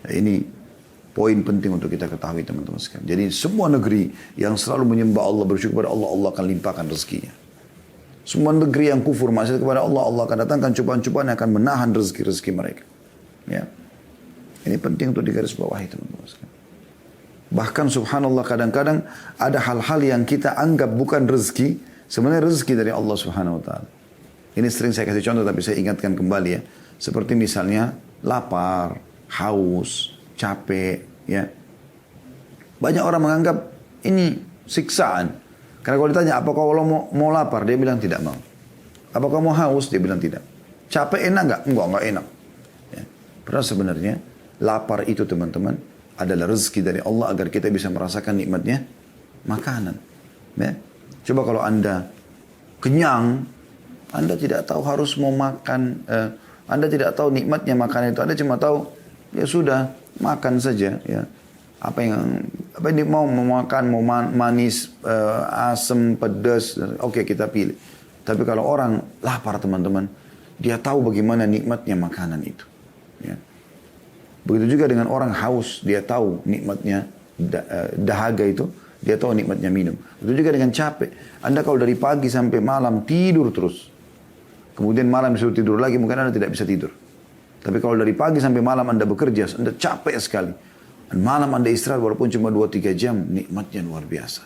A: Ini poin penting untuk kita ketahui teman-teman sekalian. Jadi semua negeri yang selalu menyembah Allah, bersyukur kepada Allah, Allah akan limpahkan rezekinya. Semua negeri yang kufur, maksiat kepada Allah, Allah akan datangkan cobaan-cobaan yang akan menahan rezeki-rezeki mereka. Ya. Ini penting untuk digarisbawahi teman-teman sekalian. Bahkan subhanallah kadang-kadang ada hal-hal yang kita anggap bukan rezeki, sebenarnya rezeki dari Allah subhanahu wa ta'ala. Ini sering saya kasih contoh tapi saya ingatkan kembali ya. Seperti misalnya lapar, haus, capek, ya. Banyak orang menganggap ini siksaan. Karena kalau ditanya, apa kalau mau lapar? Dia bilang tidak mau. Apa kau mau haus? Dia bilang tidak. Capek enak nggak? Enggak enak. Ya. Padahal sebenarnya lapar itu teman-teman adalah rezeki dari Allah agar kita bisa merasakan nikmatnya makanan. Ya. Coba kalau Anda kenyang, Anda tidak tahu harus mau makan, Anda tidak tahu nikmatnya makanan itu. Anda cuma tahu, ya sudah, makan saja. Ya. Apa yang mau makan, mau manis, asam, pedas, oke kita pilih. Tapi kalau orang lapar teman-teman, dia tahu bagaimana nikmatnya makanan itu. Ya. Begitu juga dengan orang haus, dia tahu nikmatnya dahaga itu, dia tahu nikmatnya minum. Begitu juga dengan capek. Anda kalau dari pagi sampai malam tidur terus, kemudian malam disuruh tidur lagi, mungkin Anda tidak bisa tidur. Tapi kalau dari pagi sampai malam Anda bekerja, Anda capek sekali. Dan malam Anda istirahat walaupun cuma 2-3 jam, nikmatnya luar biasa.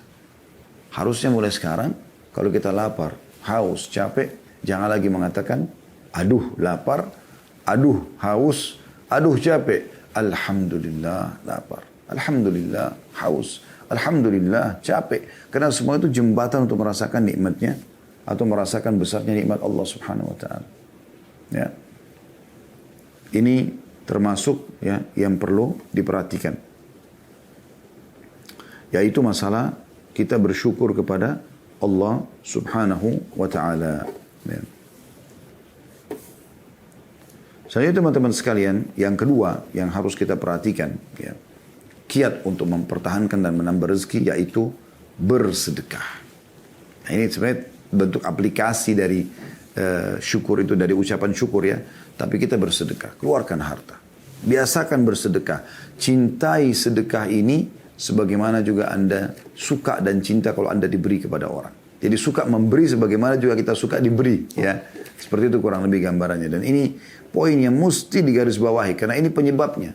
A: Harusnya mulai sekarang, kalau kita lapar, haus, capek, jangan lagi mengatakan, aduh lapar, aduh haus, aduh capek. Alhamdulillah lapar. Alhamdulillah haus. Alhamdulillah capek. Karena semua itu jembatan untuk merasakan nikmatnya. Atau merasakan besarnya nikmat Allah subhanahu wa ta'ala. Ya. Ini termasuk ya yang perlu diperhatikan. Yaitu masalah kita bersyukur kepada Allah subhanahu wa ta'ala. Ya. Selanjutnya teman-teman sekalian, yang kedua yang harus kita perhatikan, ya, kiat untuk mempertahankan dan menambah rezeki yaitu bersedekah. Nah, ini sebenarnya bentuk aplikasi dari syukur itu, dari ucapan syukur ya. Tapi kita bersedekah, keluarkan harta. Biasakan bersedekah. Cintai sedekah ini sebagaimana juga Anda suka dan cinta kalau Anda diberi kepada orang. Jadi suka memberi sebagaimana juga kita suka diberi, ya. Seperti itu kurang lebih gambarannya. Dan ini poin yang mesti digarisbawahi karena ini penyebabnya.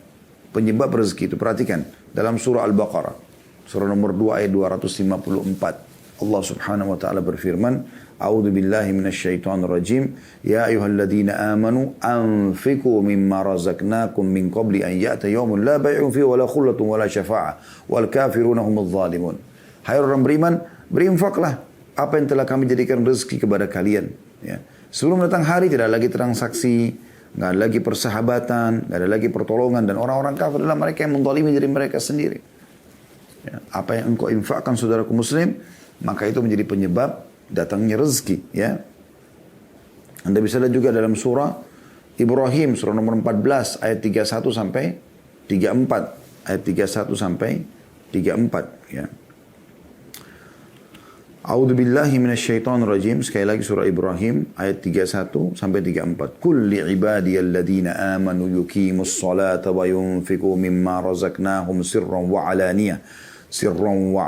A: Penyebab rezeki itu. Perhatikan dalam surah Al-Baqarah, surah nomor 2 ayat 254. Allah Subhanahu wa taala berfirman, A'udzu billahi minasyaitonir rajim. Ya ayyuhalladzina amanu anfiqu mimma razaqnakum min qabli an ya'ta yawmun la bay'un fihi wa la khullatun wa la syafa'ah wal kafiruna humudz zalimun. Hai orang beriman, berinfaklah apa yang telah kami jadikan rezeki kepada kalian. Ya. Sebelum datang hari tidak lagi transaksi, nggak ada lagi persahabatan, nggak ada lagi pertolongan, dan orang-orang kafir adalah mereka yang menzalimi diri mereka sendiri. Ya. Apa yang engkau infakkan saudaraku muslim, maka itu menjadi penyebab datangnya rezeki. Ya. Anda bisa lihat juga dalam surah Ibrahim, surah nomor 14 ayat 31 sampai 34, ayat 31 sampai 34. Ya. A'udzu billahi minasyaitonir rajim. Sekali lagi surah Ibrahim ayat 31 sampai 34. Qul li ibadiyalladzina amanu yuqimus salata wa yunfiqu mimma razaqnahum sirran wa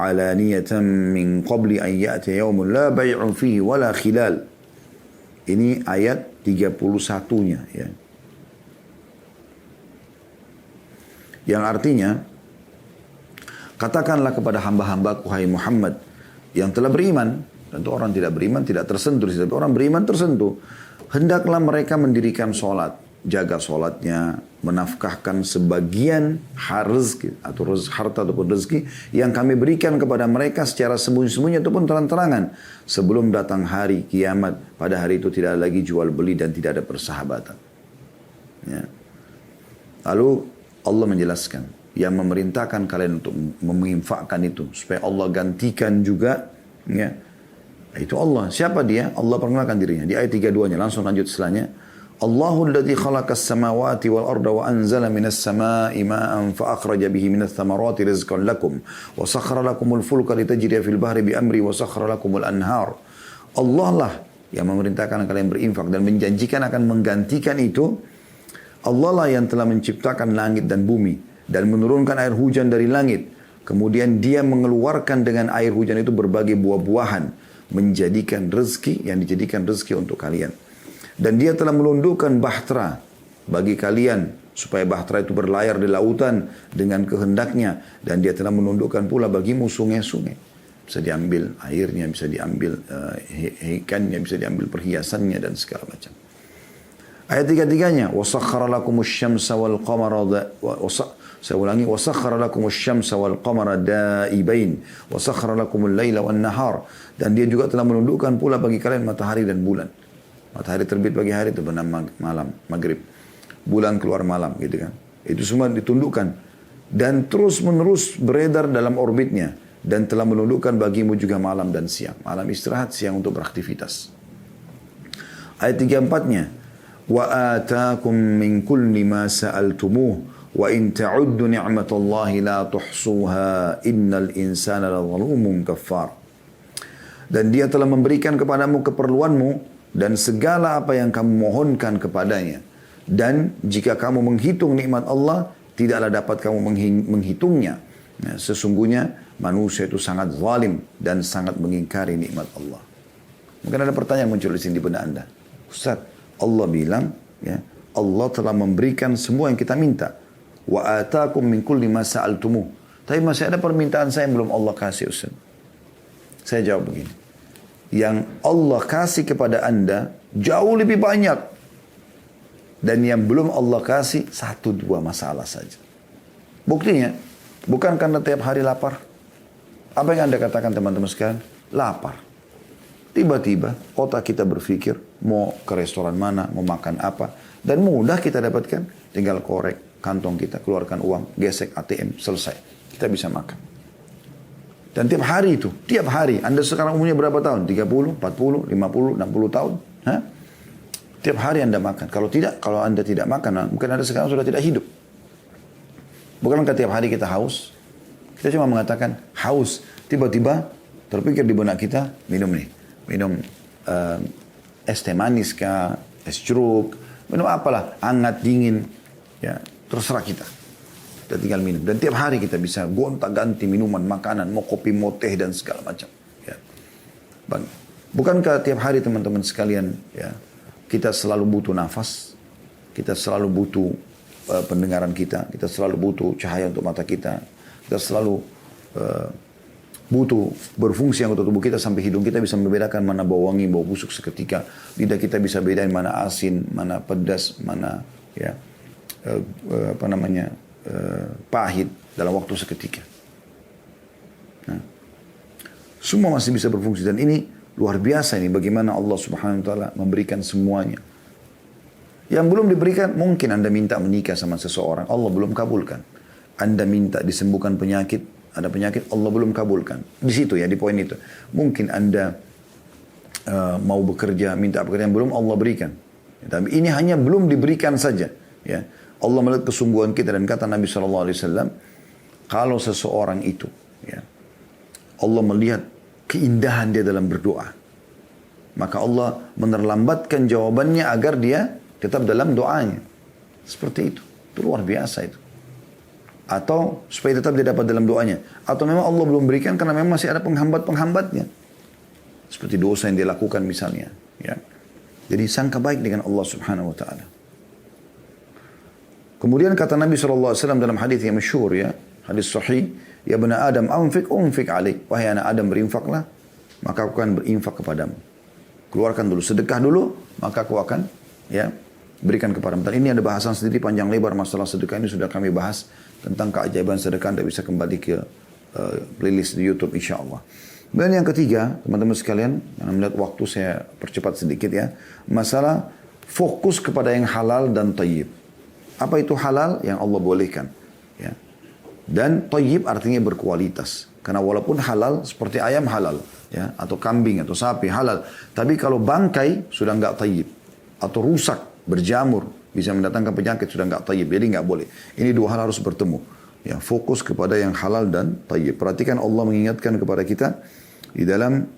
A: alaniyatan min qabli an ya'tiya yawmun la bay'un fihi wa la khilal. Ini ayat 31-nya, ya. Yang artinya, katakanlah kepada hamba-hambaku hai Muhammad yang telah beriman. Tentu orang tidak beriman tidak tersentuh, tapi orang beriman tersentuh. Hendaklah mereka mendirikan sholat, jaga sholatnya, menafkahkan sebagian rezeki atau harta ataupun rezeki yang kami berikan kepada mereka secara sembunyi-sembunyi ataupun terang-terangan sebelum datang hari kiamat. Pada hari itu tidak ada lagi jual beli dan tidak ada persahabatan. Ya. Lalu Allah menjelaskan, yang memerintahkan kalian untuk menginfakkan itu supaya Allah gantikan juga, ya, itu Allah. Siapa dia? Allah perkenalkan dirinya di ayat 32-nya. Langsung lanjut setelahnya. Allahul ladzi khalaqas samawati wal arda wa anzala minas samaa'i ma'an fa akhraja bihi minats thamarati rizqan lakum wa sakhkhara lakumul fulka litajriya fil bahri bi amri wa sakhkhara lakumul anhar. Allah lah yang memerintahkan kalian berinfak dan menjanjikan akan menggantikan itu. Allah lah yang telah menciptakan langit dan bumi dan menurunkan air hujan dari langit. Kemudian dia mengeluarkan dengan air hujan itu berbagai buah-buahan. Menjadikan rezeki yang dijadikan rezeki untuk kalian. Dan dia telah menundukkan bahtera bagi kalian. Supaya bahtera itu berlayar di lautan dengan kehendaknya. Dan dia telah menundukkan pula bagimu sungai-sungai. Bisa diambil airnya, bisa diambil ikannya, bisa diambil perhiasannya dan segala macam. Ayat 33-nya. وَسَخَّرَ لَكُمُ الشَّمْسَ وَالْقَمَرَ Saya ulangi, وَسَخَّرَ لَكُمُ الشَّمْسَ وَالْقَمَرَ دَائِبَيْنِ وَسَخَّرَ لَكُمُ اللَّيْلَ وَالنَّهَارِ. Dan dia juga telah menundukkan pula bagi kalian matahari dan bulan. Matahari terbit pagi hari itu bernama malam, maghrib. Bulan keluar malam, gitu kan. Itu semua ditundukkan. Dan terus menerus beredar dalam orbitnya. Dan telah menundukkan bagimu juga malam dan siang. Malam istirahat, siang untuk beraktivitas. Ayat 34-nya. وَآتَاكُمْ مِنْ كُلِّ مَا سَأَلْتُمُوهُ وَإِنْ تَعُدُّ نِعْمَةَ اللَّهِ لَا تُحْصُوهَا إِنَّ الْإِنسَانَ لَظَلُومٌ كَفَّارٌ. Dan dia telah memberikan kepadamu keperluanmu dan segala apa yang kamu mohonkan kepadanya. Dan jika kamu menghitung nikmat Allah, tidaklah dapat kamu menghitungnya. Nah, sesungguhnya manusia itu sangat zalim dan sangat mengingkari nikmat Allah. Mungkin ada pertanyaan muncul di sini di benak Anda. Ustaz, Allah bilang, ya, Allah telah memberikan semua yang kita minta. Wa atakum min kulli ma sa'altumuh. Tapi masih ada permintaan saya yang belum Allah kasih, Ustaz. Saya jawab begini. Yang Allah kasih kepada Anda jauh lebih banyak. Dan yang belum Allah kasih 1-2 masalah saja. Buktinya, bukan karena tiap hari lapar. Apa yang Anda katakan teman-teman sekalian? Lapar. Tiba-tiba otak kita berpikir mau ke restoran mana, mau makan apa. Dan mudah kita dapatkan. Tinggal korek kantong kita, keluarkan uang, gesek ATM, selesai. Kita bisa makan. Dan tiap hari itu, tiap hari. Anda sekarang umurnya berapa tahun? 30, 40, 50, 60 tahun? Hah? Tiap hari Anda makan. Kalau tidak, kalau Anda tidak makan, mungkin Anda sekarang sudah tidak hidup. Bukankah tiap hari kita haus? Kita cuma mengatakan haus. Tiba-tiba terpikir di benak kita, minum nih. Minum es teh manis kah, es jeruk, minum apalah, hangat, dingin, ya terserah kita. Kita tinggal minum. Dan tiap hari kita bisa gonta-ganti minuman, makanan, mau kopi, mau teh dan segala macam. Ya. Bukankah tiap hari teman-teman sekalian, ya, kita selalu butuh nafas, kita selalu butuh pendengaran kita selalu butuh cahaya untuk mata kita selalu butuh berfungsi anggota tubuh kita sampai hidung kita bisa membedakan mana bau wangi, bau busuk seketika. Lidah kita bisa bedain mana asin, mana pedas, mana ya pahit dalam waktu seketika. Nah, semua masih bisa berfungsi dan ini luar biasa ini bagaimana Allah Subhanahu wa taala memberikan semuanya. Yang belum diberikan mungkin Anda minta menikah sama seseorang, Allah belum kabulkan. Anda minta disembuhkan penyakit, ada penyakit Allah belum kabulkan. Di situ ya, di poin itu. Mungkin Anda mau bekerja, minta pekerjaan belum Allah berikan. Tapi ini hanya belum diberikan saja. Ya, Allah melihat kesungguhan kita dan kata Nabi SAW, kalau seseorang itu, ya, Allah melihat keindahan dia dalam berdoa, maka Allah menerlambatkan jawabannya agar dia tetap dalam doanya. Seperti itu. Itu luar biasa itu. Atau supaya tetap dia dapat dalam doanya. Atau memang Allah belum berikan karena memang masih ada penghambat-penghambatnya. Seperti dosa yang dia lakukan misalnya. Ya. Jadi sangka baik dengan Allah Subhanahu wa ta'ala. Kemudian kata Nabi SAW dalam hadis yang masyhur, ya, hadis sahih, ya bani Adam anfik alik. Wahai anak Adam berinfaklah, maka aku akan berinfak kepadamu. Keluarkan dulu, sedekah dulu, maka aku akan, ya, berikan kepadamu. Dan ini ada bahasan sendiri panjang lebar masalah sedekah, ini sudah kami bahas tentang keajaiban sedekah. Anda bisa kembali ke playlist di YouTube insyaAllah. Dan yang ketiga, teman-teman sekalian, yang melihat waktu saya percepat sedikit ya, masalah fokus kepada yang halal dan tayyib. Apa itu halal? Yang Allah bolehkan. Ya. Dan tayyib artinya berkualitas. Karena walaupun halal, seperti ayam halal, ya, atau kambing atau sapi halal. Tapi kalau bangkai sudah enggak tayyib. Atau rusak, berjamur, bisa mendatangkan penyakit, sudah enggak tayyib. Jadi enggak boleh. Ini dua hal harus bertemu. Ya, fokus kepada yang halal dan tayyib. Perhatikan Allah mengingatkan kepada kita di dalam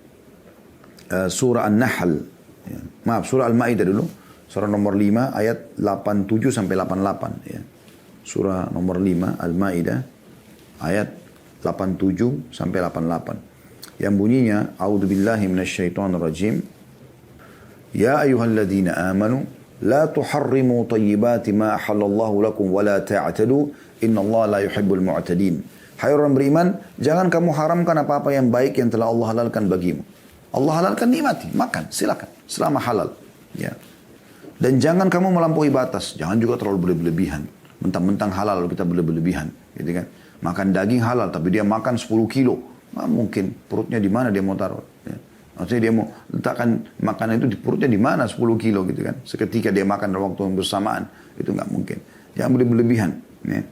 A: surah An-Nahl. Ya. Maaf, surah Al-Ma'idah dulu. Surah nomor 5 ayat 87 sampai 88. Ya. Surah nomor 5 Al-Ma'idah ayat 87 sampai 88. Yang bunyinya, A'udzubillahi minasyaitonirrajim. Ya ayyuhalladzina amanu la tuharrimu tayyibati ma ahallallahu lakum wa la ta'tadu innallaha la yuhibbul mu'tadin. Hai orang beriman, jangan kamu haramkan apa-apa yang baik yang telah Allah halalkan bagimu. Allah halalkan, nikmati, makan, silakan selama halal. Ya. Dan jangan kamu melampaui batas, jangan juga terlalu berlebihan. Mentang-mentang halal lalu kita berlebihan, gitu kan? Makan daging halal tapi dia makan 10 kilo. Nah, mungkin perutnya di mana dia mau taruh? Ya. Maksudnya dia mau letakkan makanan itu di perutnya di mana 10 kilo gitu kan. Seketika dia makan dalam waktu yang bersamaan. Itu nggak mungkin. Jangan berlebihan. Ya.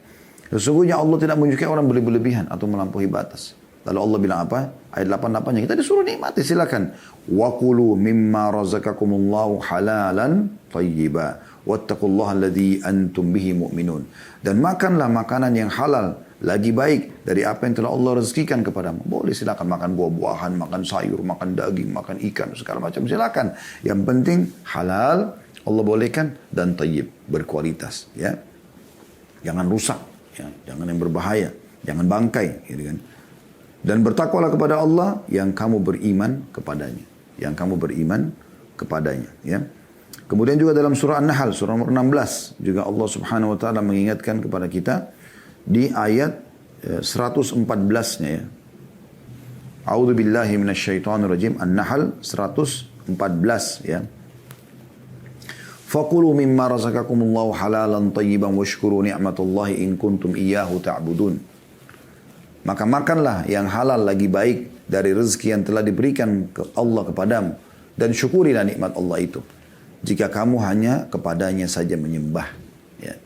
A: Sesungguhnya Allah tidak menyukai orang berlebihan atau melampaui batas. Lalu Allah bilang apa? Ayat 88-nya kita disuruh nikmati, silakan. Wa kulu mimma razaqakumullahu halalan thayyiba wattaqullaha alladzi antum bihi mu'minun. Dan makanlah makanan yang halal lagi baik dari apa yang telah Allah rezekikan kepadamu. Boleh silakan makan buah-buahan, makan sayur, makan daging, makan ikan, segala macam silakan. Yang penting halal Allah bolehkan dan tayyib, berkualitas, ya. Jangan rusak, ya. Jangan yang berbahaya, jangan bangkai, gitu kan. Dan bertakwalah kepada Allah yang kamu beriman kepadanya, yang kamu beriman kepadanya, ya. Kemudian juga dalam surah An-Nahl surah nomor 16 juga Allah Subhanahu wa taala mengingatkan kepada kita di ayat 114-nya, ya. A'udzu billahi minasyaitonir rajim. An-Nahl 114, ya. Faqulu mimma razaqakumullahu halalan thayyiban washkuru ni'matallahi in kuntum iyyahu ta'budun. Maka makanlah yang halal lagi baik dari rezeki yang telah diberikan ke Allah kepadamu dan syukurilah nikmat Allah itu jika kamu hanya kepadanya saja menyembah, ya.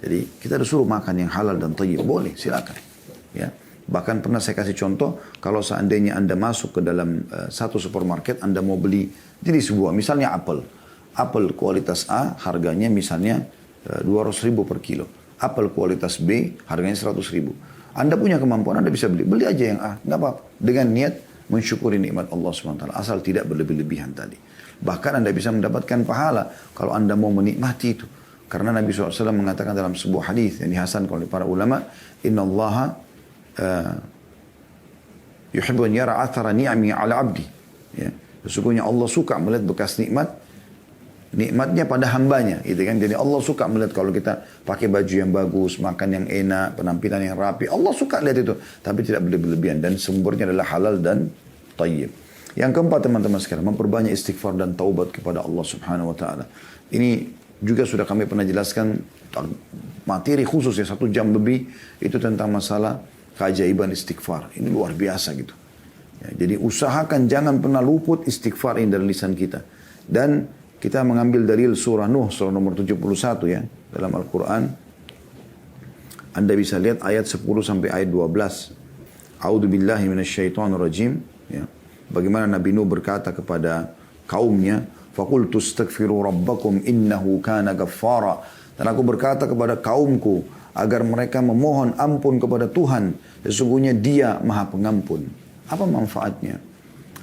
A: Jadi kita disuruh makan yang halal dan thayyib, boleh silakan, ya. Bahkan pernah saya kasih contoh, kalau seandainya Anda masuk ke dalam satu supermarket, Anda mau beli jadi sebuah misalnya apel kualitas A harganya misalnya 200.000 per kilo, apel kualitas B harganya 100.000. Anda punya kemampuan, Anda bisa beli aja yang A, nggak apa-apa. Dengan niat mensyukuri nikmat Allah SWT, asal tidak berlebih-lebihan tadi. Bahkan Anda bisa mendapatkan pahala kalau Anda mau menikmati itu. Karena Nabi SAW mengatakan dalam sebuah hadis yang dihasankan oleh para ulama, Inna Allah yuhibbu an yara athara ni'ami ala abdi. Ya. Sesungguhnya Allah suka melihat bekas nikmatnya pada hambanya, gitu kan. Jadi Allah suka melihat kalau kita pakai baju yang bagus, makan yang enak, penampilan yang rapi. Allah suka lihat itu, tapi tidak berlebihan, dan sumbernya adalah halal dan thayyib. Yang keempat teman-teman sekalian, memperbanyak istighfar dan taubat kepada Allah Subhanahu wa taala. Ini juga sudah kami pernah jelaskan materi khusus ya 1 jam lebih itu tentang masalah keajaiban istighfar. Ini luar biasa gitu. Ya, jadi usahakan jangan pernah luput istighfar ini dari lisan kita. Dan kita mengambil dalil surah Nuh, surah nomor 71 ya, dalam Al-Quran. Anda bisa lihat ayat 10 sampai ayat 12. A'udzu billahi minasyaitonir rajim. Ya. Bagaimana Nabi Nuh berkata kepada kaumnya, "Faqultu astaghfiru rabbakum innahu kana ghaffara." Dan aku berkata kepada kaumku agar mereka memohon ampun kepada Tuhan, sesungguhnya Dia Maha Pengampun. Apa manfaatnya?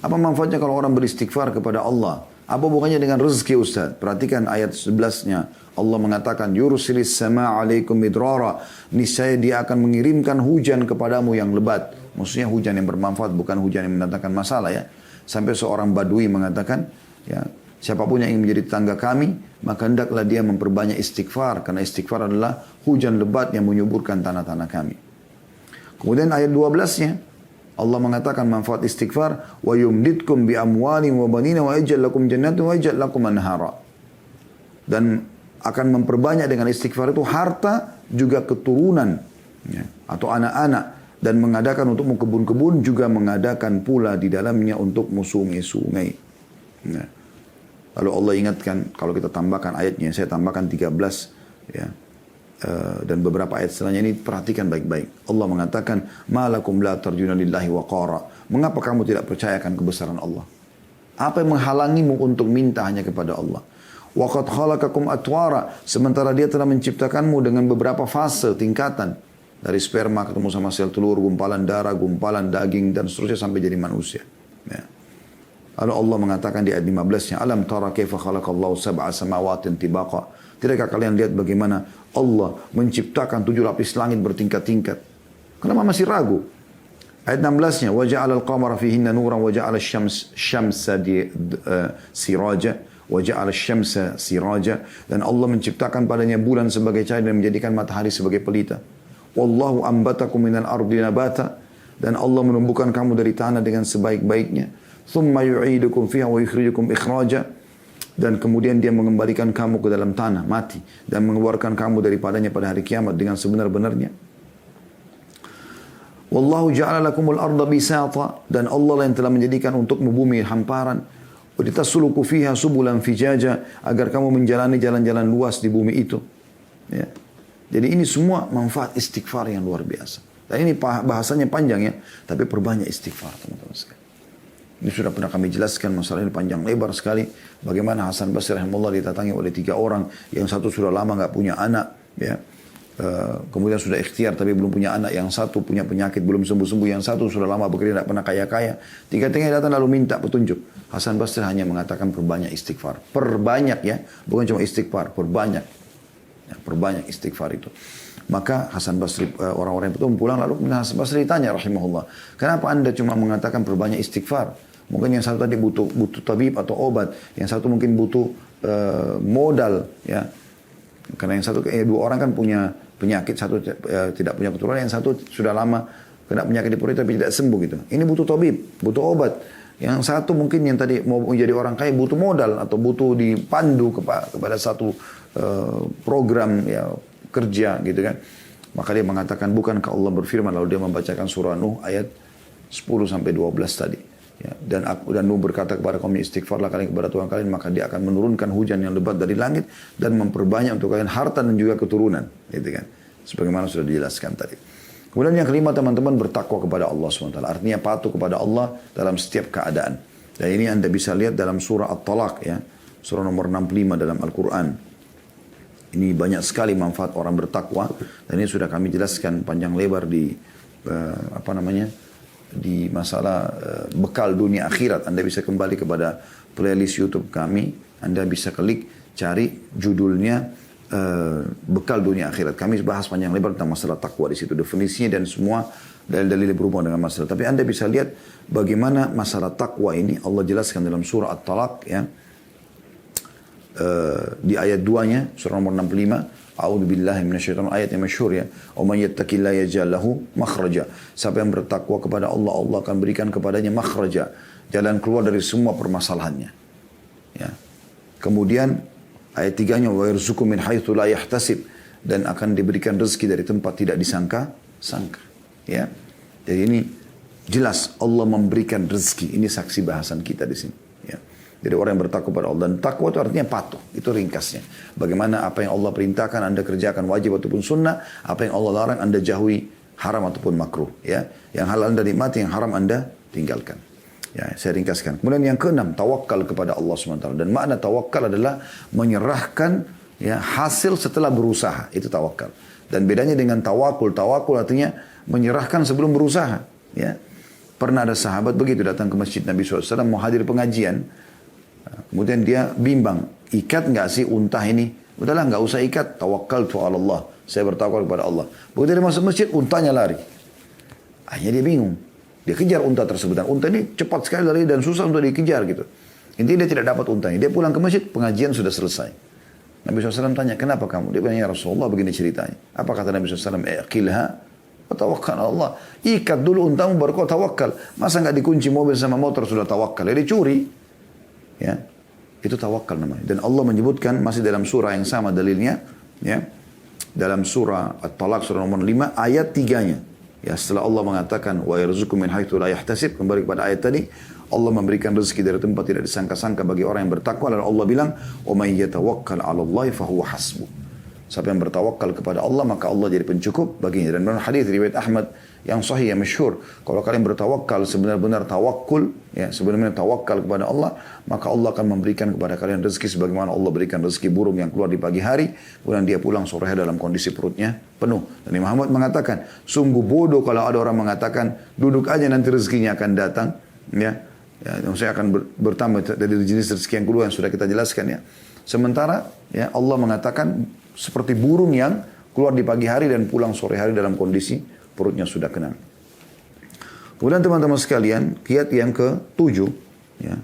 A: Apa manfaatnya kalau orang beristighfar kepada Allah? Apa bukannya dengan rezeki Ustaz? Perhatikan ayat 11-nya. Allah mengatakan, "Yursilis sama' alaikum midrara." Niscaya Dia akan mengirimkan hujan kepadamu yang lebat. Maksudnya hujan yang bermanfaat, bukan hujan yang mendatangkan masalah ya. Sampai seorang badui mengatakan, ya, siapapun yang ingin menjadi tetangga kami, maka hendaklah dia memperbanyak istighfar. Karena istighfar adalah hujan lebat yang menyuburkan tanah-tanah kami. Kemudian ayat 12-nya, Allah mengatakan manfaat istighfar, wa yumditkum bi amwalin wa banina wa yaj'al lakum jannatin wa yaj'al lakum anhara. Dan akan memperbanyak dengan istighfar itu harta juga keturunan ya, atau anak-anak, dan mengadakan untukmu kebun-kebun, juga mengadakan pula di dalamnya untukmu sungai-sungai. Ya. Lalu Allah ingatkan, kalau kita tambahkan ayatnya, saya tambahkan 13 ya. Dan beberapa ayat setelahnya ini perhatikan baik-baik. Allah mengatakan, "Malakum la tarjuna lillahi waqara." Mengapa kamu tidak percayakan kebesaran Allah? Apa yang menghalangimu untuk minta hanya kepada Allah? Wa qad khalaqakum atwara, sementara Dia telah menciptakanmu dengan beberapa fase, tingkatan. Dari sperma ketemu sama sel telur, gumpalan darah, gumpalan daging, dan seterusnya sampai jadi manusia. Ya. Lalu Allah mengatakan di ayat 15-nya, "Alam tara kaifa khalaqallahu sab'a samawatin tibaqa." Tidakkah kalian lihat bagaimana Allah menciptakan 7 lapis langit bertingkat-tingkat? Kenapa masih ragu? Ayat 16-nya, "Wa ja'ala al-qamara fihinna nuran wa ja'ala asy-syamsa siraja wa ja'ala asy-syamsa siraja." Dan Allah menciptakan padanya bulan sebagai cahaya dan menjadikan matahari sebagai pelita. "Wallahu ambatakum minal ardi nabata." Dan Allah menumbuhkan kamu dari tanah dengan sebaik-baiknya. "Tsumma yu'idukum fiha wa yukhrijukum ikhraja." Dan kemudian Dia mengembalikan kamu ke dalam tanah, mati, dan mengeluarkan kamu daripadanya pada hari kiamat dengan sebenar-benarnya. "Wallahu ja'ala lakumul arda bisata." Dan Allah yang telah menjadikan untukmu bumi hamparan. "Wa litasluku fiha subulan fijaja." Agar kamu menjalani jalan-jalan luas di bumi itu. Ya. Jadi ini semua manfaat istighfar yang luar biasa. Dan ini bahasanya panjang ya, tapi perbanyak istighfar teman-teman sekalian. Ini sudah pernah kami jelaskan, masalah ini panjang lebar sekali. Bagaimana Hasan Basri rahimahullah didatangi oleh 3 orang. Yang satu sudah lama nggak punya anak. Ya. Kemudian sudah ikhtiar tapi belum punya anak. Yang satu punya penyakit belum sembuh-sembuh. Yang satu sudah lama bekerja tidak pernah kaya-kaya. 3-tiganya datang lalu minta petunjuk. Hasan Basri hanya mengatakan perbanyak istighfar. Perbanyak ya. Bukan cuma istighfar, perbanyak. Ya, perbanyak istighfar itu. Maka Hasan Basri, orang-orang itu pulang lalu Hasan Basri ditanya rahimahullah, "Kenapa Anda cuma mengatakan perbanyak istighfar? Mungkin yang satu tadi butuh tabib atau obat, yang satu mungkin butuh modal, ya. Karena yang satu, 2 orang kan punya penyakit, satu tidak punya keturunan, yang satu sudah lama kena penyakit di perut tapi tidak sembuh gitu. Ini butuh tabib, butuh obat. Yang satu mungkin yang tadi mau menjadi orang kaya butuh modal atau butuh dipandu kepada satu program ya kerja gitu kan." Maka dia mengatakan, "Bukankah Allah berfirman?" Lalu dia membacakan surah Nuh ayat 10 sampai 12 tadi. Ya, dan Nuh berkata kepada kaum, "Istighfarlah kalian kepada Tuhan kalian, maka Dia akan menurunkan hujan yang lebat dari langit dan memperbanyak untuk kalian harta dan juga keturunan." Gitu kan. Sebagaimana sudah dijelaskan tadi. Kemudian yang kelima teman-teman, bertakwa kepada Allah SWT. Artinya patuh kepada Allah dalam setiap keadaan. Dan ini Anda bisa lihat dalam surah At-Talaq ya. Surah nomor 65 dalam Al-Quran. Ini banyak sekali manfaat orang bertakwa. Dan ini sudah kami jelaskan panjang lebar di di masalah bekal dunia akhirat. Anda bisa kembali kepada playlist YouTube kami. Anda bisa klik, cari judulnya bekal dunia akhirat. Kami bahas panjang lebar tentang masalah takwa di situ, definisinya dan semua dalil-dalil berhubungan dengan masalah. Tapi Anda bisa lihat bagaimana masalah takwa ini Allah jelaskan dalam surah At-Talaq ya. Di ayat 2-nya surah nomor 65, a'udzubillahi minasyaitonir ayat yang masyhur ya. "Wa may yattaqillaha yaj'al lahu makhraja." Siapa yang bertakwa kepada Allah, Allah akan berikan kepadanya makhraja, jalan keluar dari semua permasalahannya. Ya. Kemudian ayat 3-nya wa yarzuqu min haitsu la yahtasib, dan akan diberikan rezeki dari tempat tidak disangka-sangka. Ya. Jadi ini jelas Allah memberikan rezeki. Ini saksi bahasan kita di sini. Ya. Jadi orang yang bertakwa kepada Allah, dan takwa itu artinya patuh. Itu ringkasnya. Bagaimana apa yang Allah perintahkan Anda kerjakan wajib ataupun sunnah, apa yang Allah larang Anda jauhi haram ataupun makruh. Ya. Yang halal Anda nikmati, yang haram Anda tinggalkan. Ya, saya ringkaskan. Kemudian yang keenam, tawakal kepada Allah SWT. Dan makna tawakal adalah menyerahkan ya, hasil setelah berusaha. Itu tawakal. Dan bedanya dengan tawakul. Tawakul artinya menyerahkan sebelum berusaha. Ya. Pernah ada sahabat begitu datang ke masjid Nabi SAW mau hadir pengajian. Kemudian dia bimbang, ikat nggak sih unta ini? Udahlah nggak usah ikat, tawakal tu Allah. Saya bertawakal kepada Allah. Begitu dia masuk masjid, untanya lari. Akhirnya dia bingung. Dia kejar unta tersebut. Dan unta ini cepat sekali lari dan susah untuk dikejar gitu. Intinya dia tidak dapat untanya. Dia pulang ke masjid, pengajian sudah selesai. Nabi SAW tanya, kenapa kamu? Dia bilang, ya Rasulullah, begini ceritanya. Apa kata Nabi SAW? Iqilha wa tawakkal Allah. Ikat dulu untamu baru kau tawakal. Masa nggak dikunci mobil sama motor sudah tawakal? Jadi curi. Ya, itu tawakal namanya. Dan Allah menyebutkan masih dalam surah yang sama dalilnya, ya, dalam surah At-Talaq surah nomor 5 ayat 3-nya. Ya, setelah Allah mengatakan wa yarzuqu min haitsu la yahtasib, kembali kepada ayat tadi, Allah memberikan rezeki dari tempat tidak disangka-sangka bagi orang yang bertakwa. Lalu Allah bilang, "Wa may yatawakkal 'ala Allah fa huwa hasbuh." Siapa yang bertawakal kepada Allah, maka Allah jadi pencukup baginya. Dan dalam hadis riwayat Ahmad yang sahih, yang masyhur, kalau kalian bertawakal sebenar-benar tawakul, ya, sebenarnya tawakal kepada Allah, maka Allah akan memberikan kepada kalian rezeki sebagaimana Allah berikan rezeki burung yang keluar di pagi hari, kemudian dia pulang sore hari dalam kondisi perutnya penuh. Dan Imam Ahmad mengatakan, sungguh bodoh kalau ada orang mengatakan, duduk aja nanti rezekinya akan datang, ya. Ya, saya akan bertambah dari jenis rezeki yang kedua yang sudah kita jelaskan ya. Sementara ya Allah mengatakan seperti burung yang keluar di pagi hari dan pulang sore hari dalam kondisi perutnya sudah kenyang. Kemudian teman-teman sekalian, kiat yang ke-7 ya,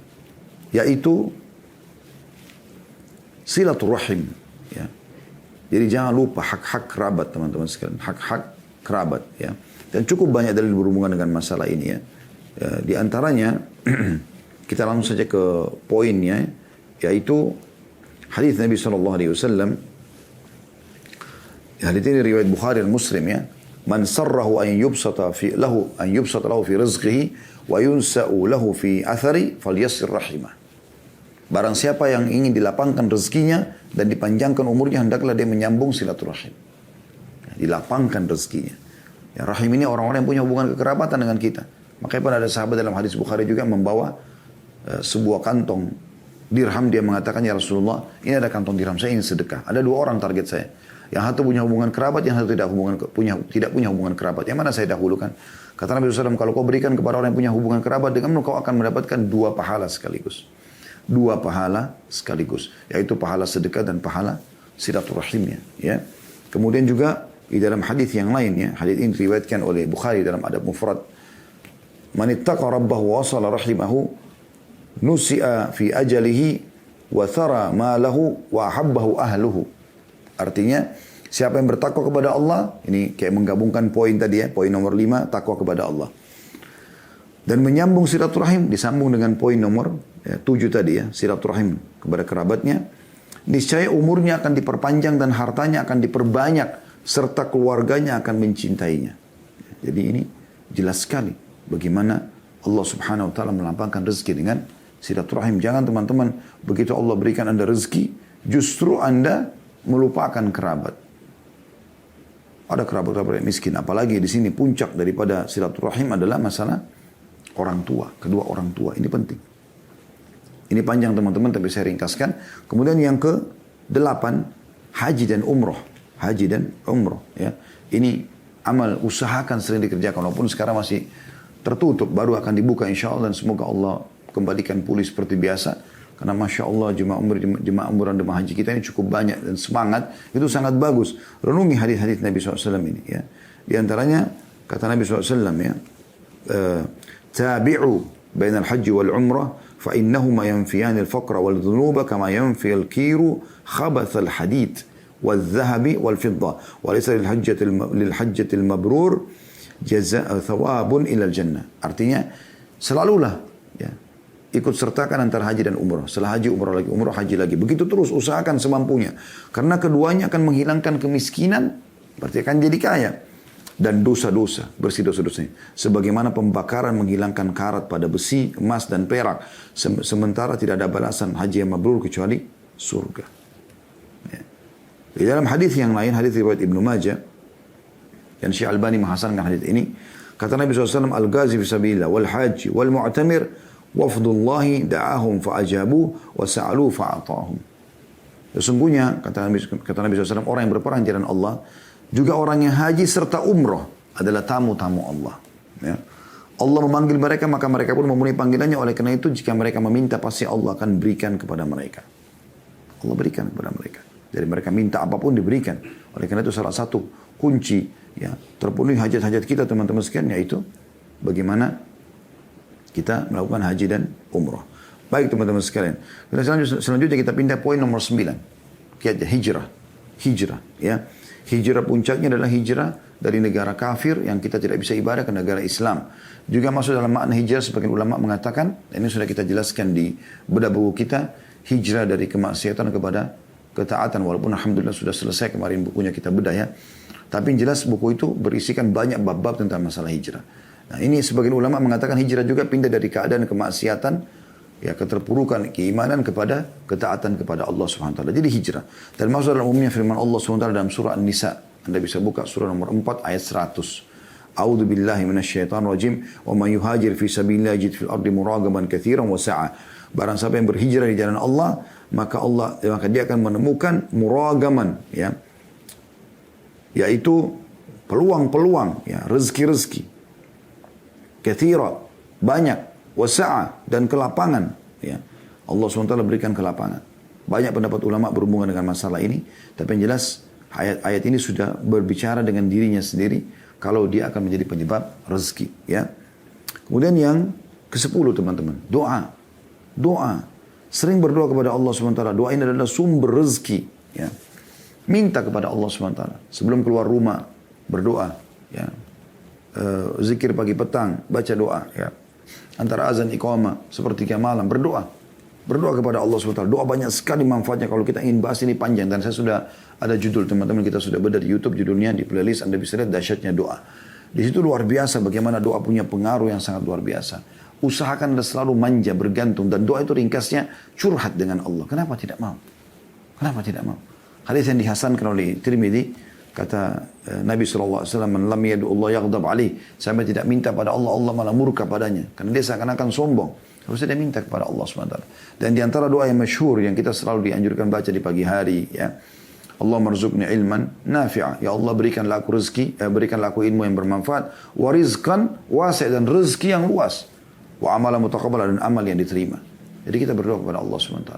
A: yaitu silaturahim ya. Jadi jangan lupa hak-hak kerabat teman-teman sekalian, hak-hak kerabat ya. Dan cukup banyak dalil berhubungan dengan masalah ini ya. Ya, di antaranya kita langsung saja ke poinnya, yaitu hadis Nabi SAW. Hadis ini riwayat Bukhari dan Muslim ya. Man sarrahu an yubsata lahu fi rizqihi wa yunsa'u lahu fi athari falyassir rahimah. Barang siapa yang ingin dilapangkan rezekinya dan dipanjangkan umurnya, hendaklah dia menyambung silaturahim. Dilapangkan rezekinya. Ya, rahim ini orang-orang yang punya hubungan kekerabatan dengan kita. Makanya pada ada sahabat dalam hadis Bukhari juga membawa sebuah kantong dirham. Dia mengatakan, ya Rasulullah, ini ada kantong dirham, saya ingin sedekah. Ada 2 orang target saya. Yang satu punya hubungan kerabat, yang satu tidak punya hubungan kerabat. Yang mana saya dahulukan? Kata Nabi SAW, kalau kau berikan kepada orang yang punya hubungan kerabat, dengan kau akan mendapatkan 2 pahala sekaligus. 2 pahala sekaligus. Yaitu pahala sedekah dan pahala silaturahimnya. Ya. Kemudian juga di dalam hadis yang lain, ya, hadis ini diriwayatkan oleh Bukhari dalam Adab Mufrad. Man ittaqa rabbahu wa wasala rahimahu nusi'a fi ajalihi wa thara malahu wa ahabbahu ahluhu. Artinya, siapa yang bertakwa kepada Allah, ini kayak menggabungkan poin tadi ya, poin nomor 5, takwa kepada Allah. Dan menyambung silaturahim, disambung dengan poin nomor 7 tadi ya, silaturahim kepada kerabatnya. Niscaya umurnya akan diperpanjang dan hartanya akan diperbanyak, serta keluarganya akan mencintainya. Jadi ini jelas sekali bagaimana Allah Subhanahu wa taala melampangkan rezeki dengan silaturahim. Jangan teman-teman, begitu Allah berikan Anda rezeki, justru Anda melupakan kerabat. Ada kerabat-kerabat yang miskin, apalagi di sini puncak daripada silaturahim adalah masalah orang tua, kedua orang tua. Ini penting. Ini panjang teman-teman, tapi saya ringkaskan. Kemudian yang ke-8, haji dan umroh. Haji dan umroh ya. Ini amal, usahakan sering dikerjakan, walaupun sekarang masih tertutup, baru akan dibuka insya Allah, dan semoga Allah kembalikan pulih seperti biasa. Karena Masya Allah jemaah umrah dan jemaah haji kita ini cukup banyak dan semangat, itu sangat bagus. Renungi hadis-hadis Nabi SAW ini ya. Di antaranya kata Nabi SAW ya, tabi'u bainal haji wal umrah fa innahuma yanfiyani al-faqra wal dhunuba kama yanfi al-kiru khabath al-hadid wal dhahabi wal fidda wa laysa lil hajjati al-mabrur jazaa thawabun ila al-jannah. Artinya selalulah ya, ikut sertakan antara haji dan umrah. Setelah haji, umrah lagi, umrah, haji lagi. Begitu terus, usahakan semampunya. Karena keduanya akan menghilangkan kemiskinan, berarti akan jadi kaya. Dan dosa-dosa, bersih dosa-dosanya. Sebagaimana pembakaran menghilangkan karat pada besi, emas, dan perak. Sementara tidak ada balasan haji yang mabrur kecuali surga. Ya. Di dalam hadis yang lain, hadis riwayat Ibnu Majah, dan Syekh Albani menghasankan hadis ini, kata Nabi SAW, Al-Ghazi fisabilillah, wal haji, wal mu'tamir, wafdullahi da'ahum fa'ajabu wa sa'alu fa'atahum. Sesungguhnya kata Nabi SAW, orang yang berperang di jalan Allah, juga orang yang haji serta umrah adalah tamu-tamu Allah. Ya. Allah memanggil mereka, maka mereka pun memenuhi panggilannya. Oleh karena itu, jika mereka meminta, pasti Allah akan berikan kepada mereka. Allah berikan kepada mereka. Jadi mereka minta apapun diberikan. Oleh karena itu salah satu kunci ya terpenuhi hajat-hajat kita teman-teman sekalian, yaitu bagaimana kita melakukan haji dan umrah. Baik teman-teman sekalian. Selanjutnya kita pindah poin nomor 9. Hijrah. Hijrah. Ya. Hijrah puncaknya adalah hijrah dari negara kafir yang kita tidak bisa ibadah ke negara Islam. Juga masuk dalam makna hijrah sebagian ulama mengatakan, dan ini sudah kita jelaskan di bedah buku kita, hijrah dari kemaksiatan kepada ketaatan. Walaupun alhamdulillah sudah selesai kemarin bukunya kita bedah ya. Tapi yang jelas buku itu berisikan banyak bab-bab tentang masalah hijrah. Nah ini sebagian ulama mengatakan hijrah juga pindah dari keadaan kemaksiatan, ya keterpurukan keimanan kepada ketaatan kepada Allah SWT. Jadi hijrah. Dan masuk dalam umumnya firman Allah SWT dalam surah An-Nisa. Anda bisa buka surah nomor 4 ayat 100. A'udzu billahi minasyaitonir rajim. Wa may yuhajir fi sabilillah yajid fil ardi muragaman katsiran wa sa'a. Barang siapa yang berhijrah di jalan Allah, maka dia akan menemukan muragaman ya. Yaitu peluang-peluang ya, rezeki-rezeki. Katsira, banyak, wasa'a, dan kelapangan. Ya. Allah SWT berikan kelapangan. Banyak pendapat ulama berhubungan dengan masalah ini. Tapi yang jelas, ayat-ayat ini sudah berbicara dengan dirinya sendiri. Kalau dia akan menjadi penyebab rezeki. Ya. Kemudian yang ke-10 teman-teman. Doa. Doa. Sering berdoa kepada Allah SWT. Doa ini adalah sumber rezeki. Ya. Minta kepada Allah SWT. Sebelum keluar rumah, berdoa. Ya. Zikir pagi petang, baca doa ya. Antara azan iqamah sepertiga malam berdoa. Berdoa kepada Allah SWT. Doa banyak sekali manfaatnya. Kalau kita ingin bahas ini panjang, dan saya sudah ada judul teman-teman, kita sudah bedah di YouTube judulnya, di playlist Anda bisa lihat dahsyatnya doa. Di situ luar biasa bagaimana doa punya pengaruh yang sangat luar biasa. Usahakan Anda selalu manja, bergantung, dan doa itu ringkasnya curhat dengan Allah. Kenapa tidak mau? Kenapa tidak mau? Hadis yang dihasankan oleh Tirmidzi, kata Nabi SAW, man lam yadu Allah yaghdab alaih. Sampai tidak minta pada Allah, Allah malah murka padanya. Karena dia seakan-akan sombong. Harusnya dia minta kepada Allah SWT. Dan di antara doa yang masyhur yang kita selalu dianjurkan baca di pagi hari, ya, Allah marzuqni ilman nafi'a. Ya Allah berikanlah aku rezeki, berikanlah aku ilmu yang bermanfaat. Wa rizqan wasi', dan rezeki yang luas. Wa amalan mutaqabbal, dan amal yang diterima. Jadi kita berdoa kepada Allah SWT.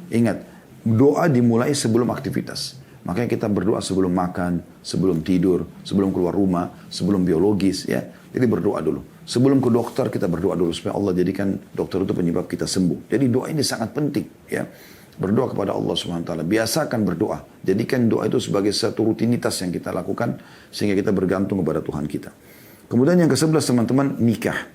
A: Ingat, doa dimulai sebelum aktivitas. Makanya kita berdoa sebelum makan, sebelum tidur, sebelum keluar rumah, sebelum biologis ya. Jadi berdoa dulu. Sebelum ke dokter kita berdoa dulu supaya Allah jadikan dokter itu penyebab kita sembuh. Jadi doa ini sangat penting ya. Berdoa kepada Allah SWT. Biasakan berdoa. Jadikan doa itu sebagai satu rutinitas yang kita lakukan sehingga kita bergantung kepada Tuhan kita. Kemudian yang ke-11 teman-teman, nikah.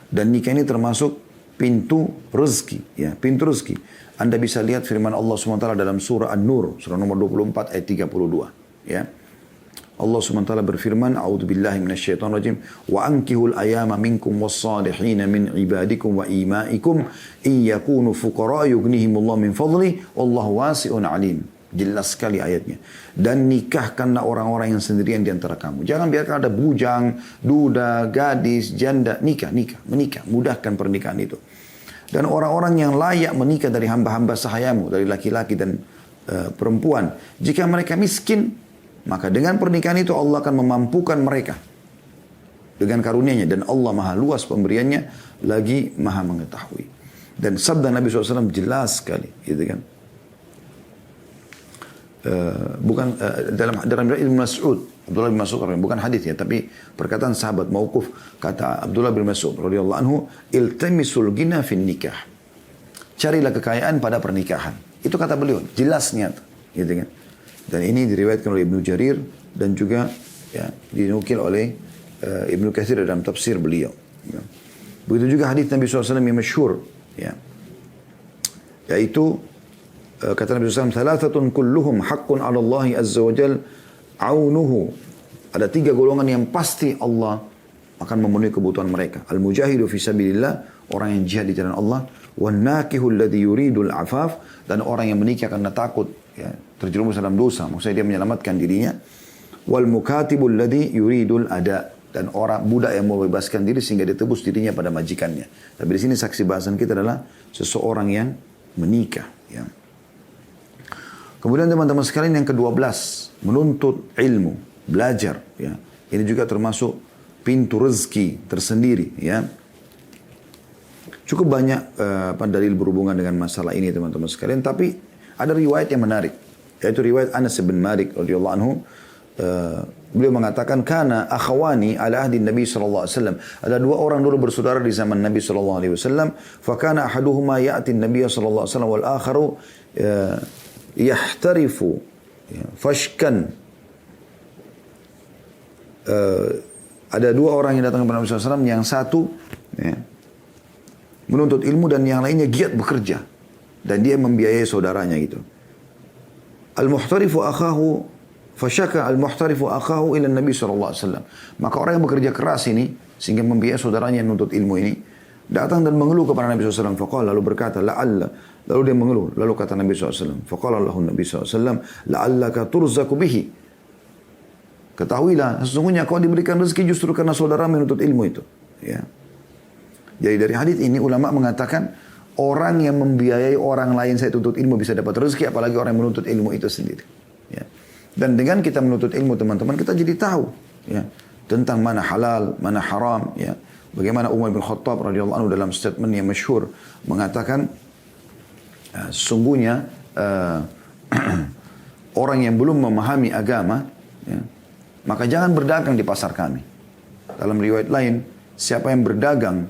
A: Dan nikah ini termasuk pintu rezeki ya, pintu rezeki. Anda bisa lihat firman Allah SWT dalam surah An-Nur, surah nomor 24 ayat 32. Ya. Allah SWT berfirman, A'udzubillahi minasyaitonirrajim, wa ankihul ayama minkum was-salihina min ibadikum wa imaikum iyakunu fuqara yughnihimullah min fadli wallahu wasi'un alim. Jelas sekali ayatnya. Dan nikahkanlah orang-orang yang sendirian di antara kamu. Jangan biarkan ada bujang, duda, gadis, janda. Menikah. Mudahkan pernikahan itu. Dan orang-orang yang layak menikah dari hamba-hamba sahayamu, dari laki-laki dan perempuan. Jika mereka miskin, maka dengan pernikahan itu Allah akan memampukan mereka. Dengan karunia-Nya. Dan Allah maha luas pemberiannya, lagi maha mengetahui. Dan sabda Nabi SAW jelas sekali, gitu kan. Dalam Ibnu Mas'ud, Abdullah bin Mas'ud, bukan hadis ya, tapi perkataan sahabat mauquf, kata Abdullah bin Mas'ud radhiyallahu anhu, iltamisul ghina fin nikah. Carilah kekayaan pada pernikahan. Itu kata beliau, jelasnya, gitu kan. Dan ini diriwayatkan oleh Ibnu Jarir dan juga ya, dinukil oleh Ibnu Katsir dalam tafsir beliau. Ya. Begitu juga hadis Nabi SAW yang masyhur, ya, yaitu kata Nabi SAW, thalathatun kulluhum haqqun 'ala Allah azza wa jal aunuhu. Ada 3 golongan yang pasti Allah akan memenuhi kebutuhan mereka. Al-mujahidu fi sabilillah, orang yang jihad di jalan Allah, wan nakihu alladhi yuridul afaf, dan orang yang menikah karena takut ya, terjerumus dalam dosa, maksudnya dia menyelamatkan dirinya. Wal mukatibul ladzi yuridul ada, dan orang budak yang mau bebaskan diri sehingga dia tebus dirinya pada majikannya. Tapi di sini saksi bahasan kita adalah seseorang yang menikah. Ya. Kemudian teman-teman sekalian yang ke-12, menuntut ilmu, belajar. Ya. Ini juga termasuk pintu rezeki tersendiri. Ya. Cukup banyak dalil berhubungan dengan masalah ini teman-teman sekalian. Tapi ada riwayat yang menarik, yaitu riwayat Anas bin Malik radhiyallahu anhu. Beliau mengatakan, kana akhawani ala ahdi Nabi sallallahu alaihi wasallam. Ada 2 orang dulu bersaudara di zaman Nabi sallallahu alaihi wasallam. Fa kana ahaduhuma ya'ti Nabi sallallahu alaihi wasallam wal akharu yahtarifu fashkan. Ada 2 orang yang datang kepada Nabi sallallahu alaihi wasallam, yang satu ya, menuntut ilmu dan yang lainnya giat bekerja dan dia membiayai saudaranya gitu. Al-muhtarifu akhahu Fasyaka al-muhtarifu akhahu ila Nabi SAW. Maka orang yang bekerja keras ini, sehingga membiayai saudaranya yang menuntut ilmu ini, datang dan mengeluh kepada Nabi SAW. Faqala, lalu berkata, la'alla. Lalu dia mengeluh. Lalu kata Nabi SAW. Faqala lahu Nabi SAW, la'allaka turzaku bihi. Ketahuilah, sesungguhnya kau diberikan rezeki justru karena saudara menuntut ilmu itu. Ya. Jadi dari hadis ini, ulama mengatakan, orang yang membiayai orang lain saya tuntut ilmu bisa dapat rezeki, apalagi orang yang menuntut ilmu itu sendiri. Ya. Dan dengan kita menuntut ilmu teman-teman, kita jadi tahu ya, tentang mana halal, mana haram. Ya. Bagaimana Umar bin Khattab radhiyallahu anhu dalam statement yang masyhur mengatakan, sesungguhnya orang yang belum memahami agama, ya, maka jangan berdagang di pasar kami. Dalam riwayat lain, siapa yang berdagang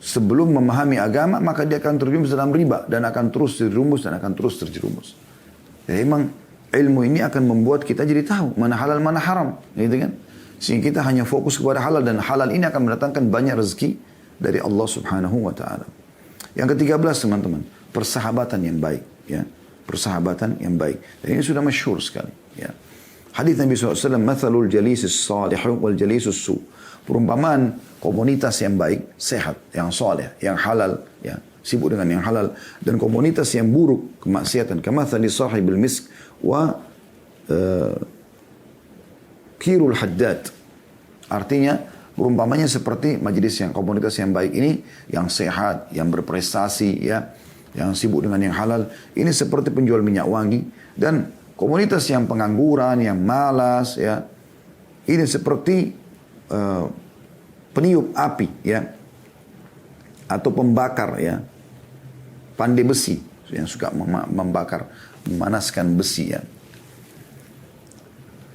A: sebelum memahami agama, maka dia akan terjerumus dalam riba dan akan terus terjerumus dan akan terus terjerumus. Jadi memang ilmu ini akan membuat kita jadi tahu mana halal, mana haram, gitu kan? Sehingga kita hanya fokus kepada halal, dan halal ini akan mendatangkan banyak rezeki dari Allah Subhanahu wa taala. Yang ke-13 teman-teman, persahabatan yang baik, ya. Persahabatan yang baik. Dan ini sudah masyhur sekali, ya. Hadis Nabi SAW, "Mathalul jalisis salih wal jalisus su." Perumpamaan komunitas yang baik, sehat, yang soleh, yang halal, ya, sibuk dengan yang halal, dan komunitas yang buruk, kemaksiatan, kamathali sahibil misk wa kirul haddad. Artinya perumpamannya seperti majelis yang komunitas yang baik ini, yang sehat, yang berprestasi, ya, yang sibuk dengan yang halal, ini seperti penjual minyak wangi. Dan komunitas yang pengangguran, yang malas, ya, ini seperti peniup api, ya, atau pembakar, ya, pandai besi yang suka membakar, memanaskan besi, ya.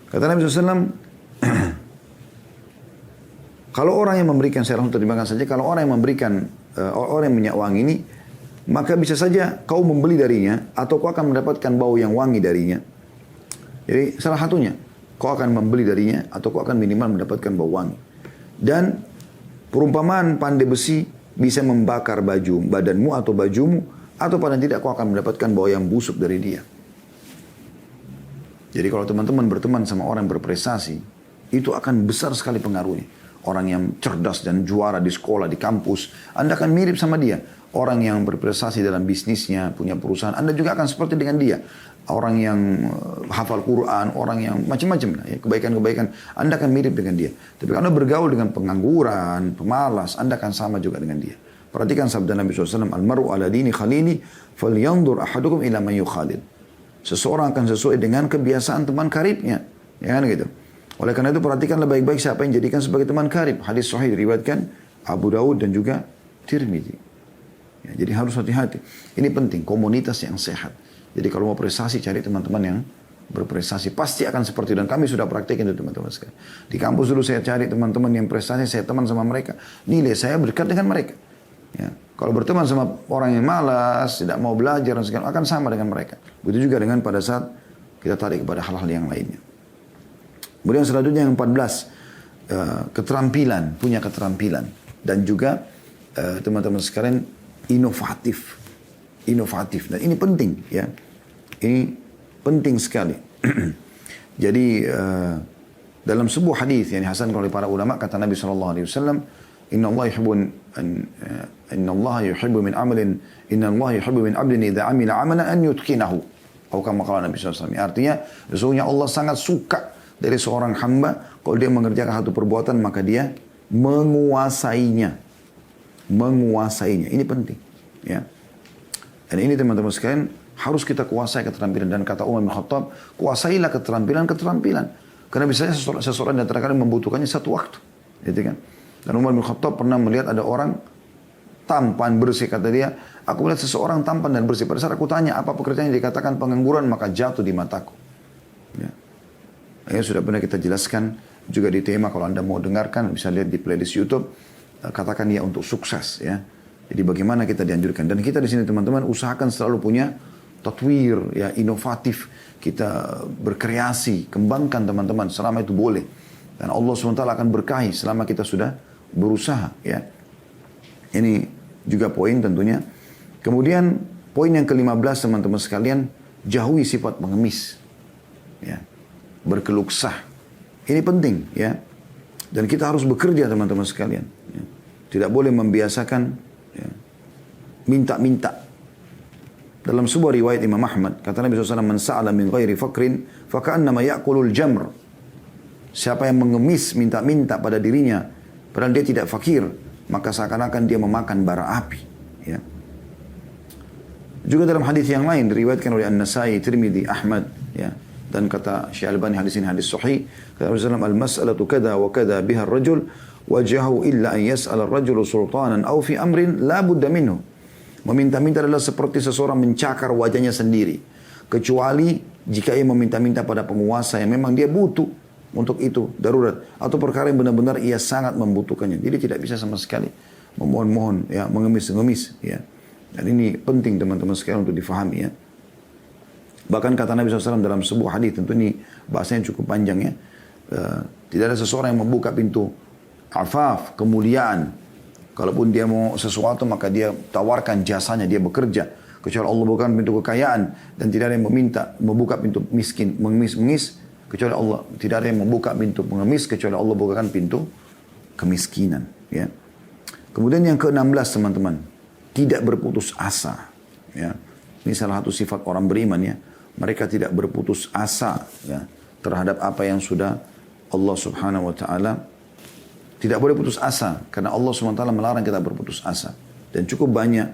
A: Kata Nabi SAW, kalau orang yang memberikan, saya langsung terjemahkan saja, kalau orang yang memberikan, orang yang minyak wangi ini, maka bisa saja kau membeli darinya, atau kau akan mendapatkan bau yang wangi darinya. Jadi salah satunya, kau akan membeli darinya, atau kau akan minimal mendapatkan bau wangi. Dan perumpamaan pandai besi bisa membakar baju badanmu atau bajumu, atau paling tidak kau akan mendapatkan bau yang busuk dari dia. Jadi kalau teman-teman berteman sama orang yang berprestasi, itu akan besar sekali pengaruhnya. Orang yang cerdas dan juara di sekolah, di kampus, Anda akan mirip sama dia. Orang yang berprestasi dalam bisnisnya, punya perusahaan, Anda juga akan seperti dengan dia. Orang yang hafal Quran, orang yang macam-macam, ya, kebaikan-kebaikan, Anda akan mirip dengan dia. Tapi kalau Anda bergaul dengan pengangguran, pemalas, Anda akan sama juga dengan dia. Perhatikan sabda Nabi SAW, "Al-maru ala dini khalili, falyanzur ahadukum ila man yukhalil." Seseorang akan sesuai dengan kebiasaan teman karibnya. Ya kan gitu. Oleh karena itu perhatikanlah baik-baik siapa yang jadikan sebagai teman karib. Hadis sahih diriwayatkan Abu Daud dan juga Tirmidzi. Ya, jadi harus hati-hati. Ini penting, komunitas yang sehat. Jadi kalau mau prestasi, cari teman-teman yang berprestasi. Pasti akan seperti itu. Dan kami sudah praktekin itu teman-teman sekalian. Di kampus dulu saya cari teman-teman yang prestasi, saya teman sama mereka. Nilai saya berdekat dengan mereka. Ya. Kalau berteman sama orang yang malas, tidak mau belajar, dan segala, akan sama dengan mereka. Begitu juga dengan pada saat kita tarik kepada hal-hal yang lainnya. Kemudian selanjutnya yang 14, keterampilan, punya keterampilan. Dan juga teman-teman sekalian, inovatif. Dan ini penting ya. Ini penting sekali. Jadi dalam sebuah hadis yang dihasankan oleh para ulama, kata Nabi SAW, Inna Allah yuhibbu min amalin, Inna Allah yuhibbu min abdin idha amila amalan an yutqinahu. Atau kama qala Nabi SAW. Artinya, sesungguhnya Allah sangat suka dari seorang hamba, kalau dia mengerjakan satu perbuatan, maka dia menguasainya. Ini penting. Ya. Dan ini teman-teman sekalian, harus kita kuasai keterampilan. Dan kata Umar bin Khattab, kuasailah keterampilan. Karena biasanya seseorang di antara kalian membutuhkannya satu waktu. Gitu kan? Dan Umar bin Khattab pernah melihat ada orang tampan, bersih. Kata dia, aku melihat seseorang tampan dan bersih. Pada saat aku tanya, apa pekerjaan yang dikatakan pengangguran, maka jatuh di mataku. Ya. Sudah pernah kita jelaskan juga di tema, kalau Anda mau dengarkan, bisa lihat di playlist YouTube. Katakan dia untuk sukses. Ya. Jadi bagaimana kita dianjurkan. Dan kita di sini teman-teman usahakan selalu punya tatwir, ya, inovatif. Kita berkreasi, kembangkan teman-teman selama itu boleh. Dan Allah SWT akan berkahi selama kita sudah berusaha. Ya. Ini juga poin tentunya. Kemudian poin yang ke-15 teman-teman sekalian, jauhi sifat pengemis. Ya. Berkeluh kesah. Ini penting. Ya. Dan kita harus bekerja teman-teman sekalian. Ya. Tidak boleh membiasakan minta-minta. Dalam sebuah riwayat Imam Ahmad, kata Nabi SAW, Man sa'ala min ghairi fakrin, faka'annama ya'kulul jamr. Siapa yang mengemis, minta-minta pada dirinya, padahal dia tidak fakir, maka seakan-akan dia memakan bara api. Ya. Juga dalam hadis yang lain, diriwayatkan oleh An-Nasai, Tirmidzi, Ahmad, ya. Dan kata Syekh Albani, hadis ini hadis sahih, kata Nabi SAW, Al-mas'alatu kada wa kada biha ar-rajul, wajahu illa an yas'ala ar-rajulu sultanan aw fi amrin la budda minhu. Meminta-minta adalah seperti seseorang mencakar wajahnya sendiri. Kecuali jika ia meminta-minta pada penguasa yang memang dia butuh untuk itu, darurat. Atau perkara yang benar-benar ia sangat membutuhkannya. Jadi tidak bisa sama sekali memohon-mohon, ya, mengemis-ngemis. Ya. Dan ini penting teman-teman sekalian untuk difahami. Ya. Bahkan kata Nabi SAW dalam sebuah hadis, tentu ini bahasanya cukup panjang ya. Tidak ada seseorang yang membuka pintu afaf, kemuliaan. Kalaupun dia mau sesuatu, maka dia tawarkan jasanya, dia bekerja. Kecuali Allah bukan pintu kekayaan. Dan tidak ada yang membuka pintu miskin, mengemis, kecuali Allah. Tidak ada yang membuka pintu pengemis, kecuali Allah bukakan pintu kemiskinan. Ya. Kemudian yang ke-16 teman-teman, tidak berputus asa. Ya. Ini salah satu sifat orang beriman ya. Mereka tidak berputus asa ya, terhadap apa yang sudah Allah Subhanahu wa Ta'ala. Tidak boleh putus asa, karena Allah SWT melarang kita berputus asa. Dan cukup banyak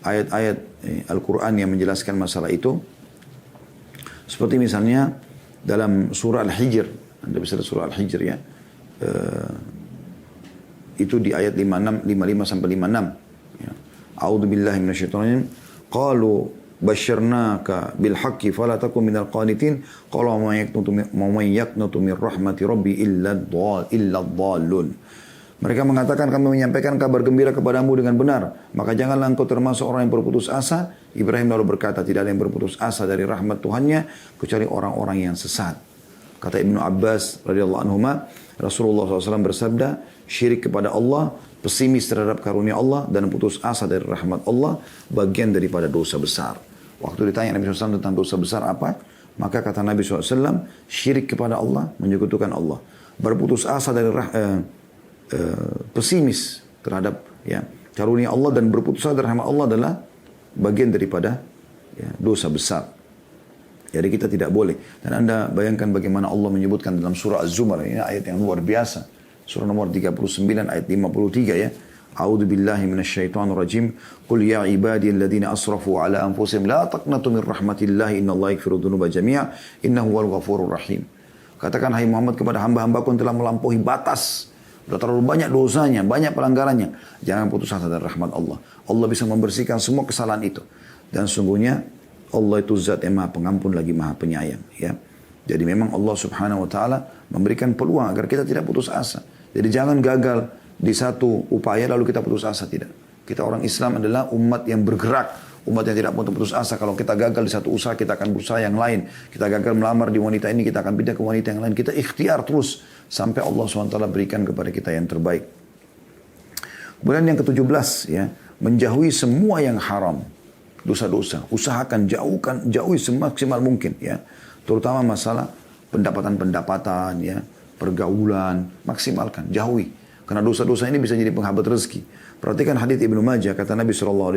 A: ayat-ayat Al-Quran yang menjelaskan masalah itu. Seperti misalnya dalam surah Al-Hijr. Anda bisa lihat surah Al-Hijr ya. Itu di ayat 56, 55 sampai 56. Ya. A'udzu billahi minasyaitonir rajim. Qalu basyarnaka bil haqqi fala takun minal qanitin. Qala man yaqnutu min rahmati rabbi illa dhallun. Mereka mengatakan, kami menyampaikan kabar gembira kepadamu dengan benar, maka janganlah engkau termasuk orang yang berputus asa. Ibrahim lalu berkata, tidak ada yang berputus asa dari rahmat Tuhannya kecuali orang-orang yang sesat. Kata Ibnu Abbas radhiyallahu anhuma, Rasulullah SAW bersabda, syirik kepada Allah, pesimis terhadap karunia Allah, dan putus asa dari rahmat Allah, bagian daripada dosa besar. Waktu ditanya Nabi SAW tentang dosa besar apa, maka kata Nabi SAW, syirik kepada Allah, menyekutukan Allah. Berputus asa dari pesimis terhadap ya, karunia Allah dan berputus asa dari rahmat Allah adalah bagian daripada ya, dosa besar. Jadi kita tidak boleh. Dan Anda bayangkan bagaimana Allah menyebutkan dalam surah Az-Zumar, ini ayat yang luar biasa. Surah nomor 39 ayat 53 ya. A'udzu billahi minasyaitonir rajim. Qul ya ibadiyalladzina asrafu ala anfusihim la taqnatu min rahmatillahi innallaha yaghfiru dzunuba jami'a innahu huwal ghafurur rahim. Katakan hai Muhammad kepada hamba-hambaku yang telah melampaui batas Udah terlalu banyak dosanya, banyak pelanggarannya. Jangan putus asa dari rahmat Allah. Allah bisa membersihkan semua kesalahan itu. Dan sungguhnya Allah itu zat yang maha pengampun lagi maha penyayang. Ya. Jadi memang Allah subhanahu wa ta'ala memberikan peluang agar kita tidak putus asa. Jadi jangan gagal di satu upaya lalu kita putus asa, tidak. Kita orang Islam adalah umat yang bergerak, umat yang tidak putus asa. Kalau kita gagal di satu usaha, kita akan berusaha yang lain. Kita gagal melamar di wanita ini, kita akan pindah ke wanita yang lain. Kita ikhtiar terus sampai Allah SWT berikan kepada kita yang terbaik. Kemudian yang ke-17, ya, menjauhi semua yang haram, dosa-dosa. Usahakan jauhi semaksimal mungkin, ya. Terutama masalah pendapatan-pendapatan, ya, pergaulan, maksimalkan, jauhi. Karena dosa-dosa ini bisa jadi penghambat rezeki. Perhatikan hadits Ibnu Majah, kata Nabi SAW,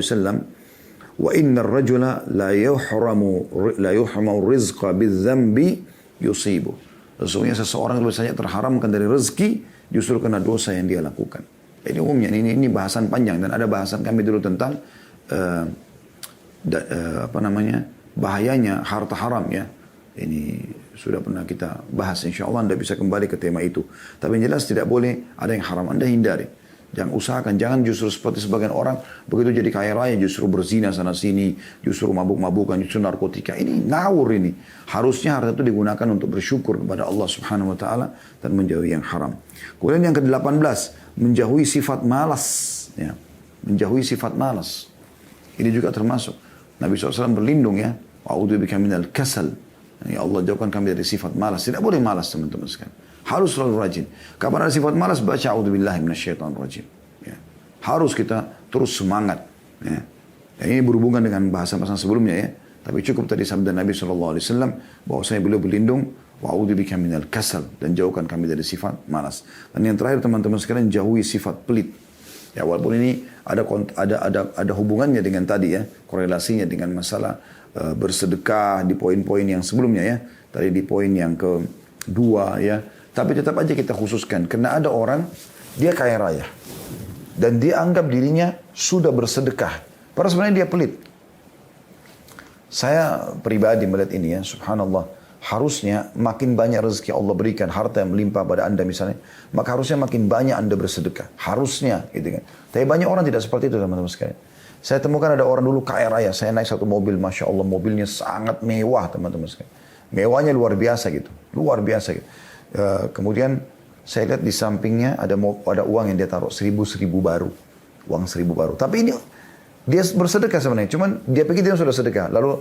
A: wa inna ar-rajula la yuhramu rizqa bidzambi yusibu. Sesungguhnya seseorang biasanya terharamkan dari rezeki justru karena dosa yang dia lakukan. Ini umumnya, ini bahasan panjang dan ada bahasan kami dulu tentang bahayanya harta haram, ya. Ini sudah pernah kita bahas, insya Allah Anda bisa kembali ke tema itu. Tapi yang jelas tidak boleh ada yang haram, Anda hindari. Jangan usahakan, jangan justru seperti sebagian orang begitu jadi kaya raya justru berzina sana sini, justru mabuk-mabukan, justru narkotika. Ini ngawur ini. Harusnya harta itu digunakan untuk bersyukur kepada Allah Subhanahu wa taala dan menjauhi yang haram. Kemudian yang ke-18, menjauhi sifat malas, ya. Menjauhi sifat malas. Ini juga termasuk Nabi SAW berlindung, ya. Wa'udzubika minal kasal. Ya Allah, jauhkan kami dari sifat malas. Tidak boleh malas, teman-teman sekalian. Harus selalu rajin. Kapan ada sifat malas, baca a'udzubillahi minasyaitonirrajim. Ya. Harus kita terus semangat. Ya. Dan ini berhubungan dengan bahasa-bahasa sebelumnya, ya. Tapi cukup tadi sabda Nabi SAW bahwasanya beliau berlindung, wa'udzubika minal kasal, dan jauhkan kami dari sifat malas. Dan yang terakhir, teman-teman sekalian, jauhi sifat pelit. Ya, walaupun ini ada hubungannya dengan tadi, ya, korelasinya dengan masalah bersedekah di poin-poin yang sebelumnya, ya. Tadi di poin yang kedua, ya. Tapi tetap aja kita khususkan. Karena ada orang, dia kaya raya. Dan dia anggap dirinya sudah bersedekah. Padahal sebenarnya dia pelit. Saya pribadi melihat ini, ya, subhanallah. Harusnya makin banyak rezeki Allah berikan, harta yang melimpah pada Anda misalnya. Maka harusnya makin banyak Anda bersedekah. Harusnya, gitu kan. Tapi banyak orang tidak seperti itu, teman-teman sekalian. Saya temukan ada orang dulu kaya raya. Saya naik satu mobil, Masya Allah, mobilnya sangat mewah, teman-teman sekalian. Mewahnya luar biasa gitu. Luar biasa gitu. Kemudian saya lihat di sampingnya ada uang yang dia taruh, 1.000 baru. Uang 1.000 baru. Tapi ini dia bersedekah sebenarnya. Cuman dia pikir dia sudah sedekah. Lalu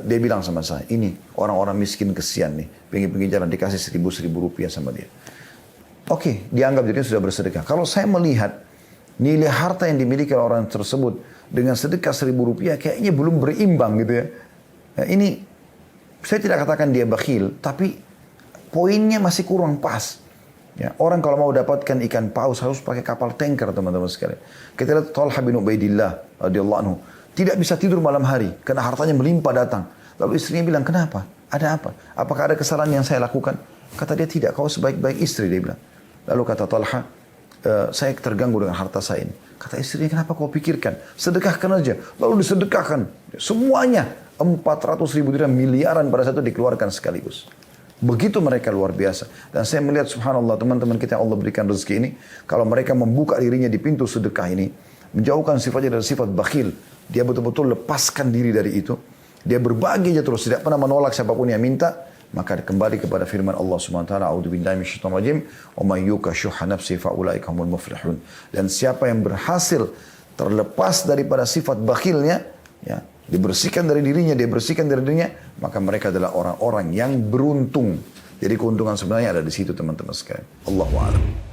A: dia bilang sama saya, ini orang-orang miskin kesian nih. Pinggir-pinggir jalan dikasih 1.000 rupiah sama dia. Oke, dianggap dirinya sudah bersedekah. Kalau saya melihat nilai harta yang dimiliki orang tersebut dengan sedekah 1.000 rupiah kayaknya belum berimbang gitu, ya. Nah, ini saya tidak katakan dia bakhil, tapi poinnya masih kurang pas. Ya, orang kalau mau dapatkan ikan paus harus pakai kapal tanker, teman-teman sekalian. Kita lihat Talha bin Ubaidillah radhiyallahu anhu tidak bisa tidur malam hari karena hartanya melimpah datang. Lalu istrinya bilang, kenapa? Ada apa? Apakah ada kesalahan yang saya lakukan? Kata dia, tidak, kau sebaik-baik istri, dia bilang. Lalu kata Talha, saya terganggu dengan harta saya ini. Kata istrinya, kenapa kau pikirkan? Sedekahkan aja. Lalu disedekahkan. Semuanya 400.000 dirham, miliaran pada saat itu dikeluarkan sekaligus. Begitu mereka luar biasa. Dan saya melihat subhanallah teman-teman kita yang Allah berikan rezeki ini. Kalau mereka membuka dirinya di pintu sedekah ini. Menjauhkan sifatnya dari sifat bakhil. Dia betul-betul lepaskan diri dari itu. Dia berbagi aja terus. Tidak pernah menolak siapapun yang minta. Maka kembali kepada firman Allah SWT. A'udzubillahi minasyaitonirrajim. Wa may yuqa syuhha nafsihi fa ulaika humul muflihun. Dan siapa yang berhasil terlepas daripada sifat bakhilnya, ya, dibersihkan dari dirinya, dia bersihkan dari dirinya, maka mereka adalah orang-orang yang beruntung. Jadi keuntungan sebenarnya ada di situ, teman-teman sekalian. Allahu a'lam.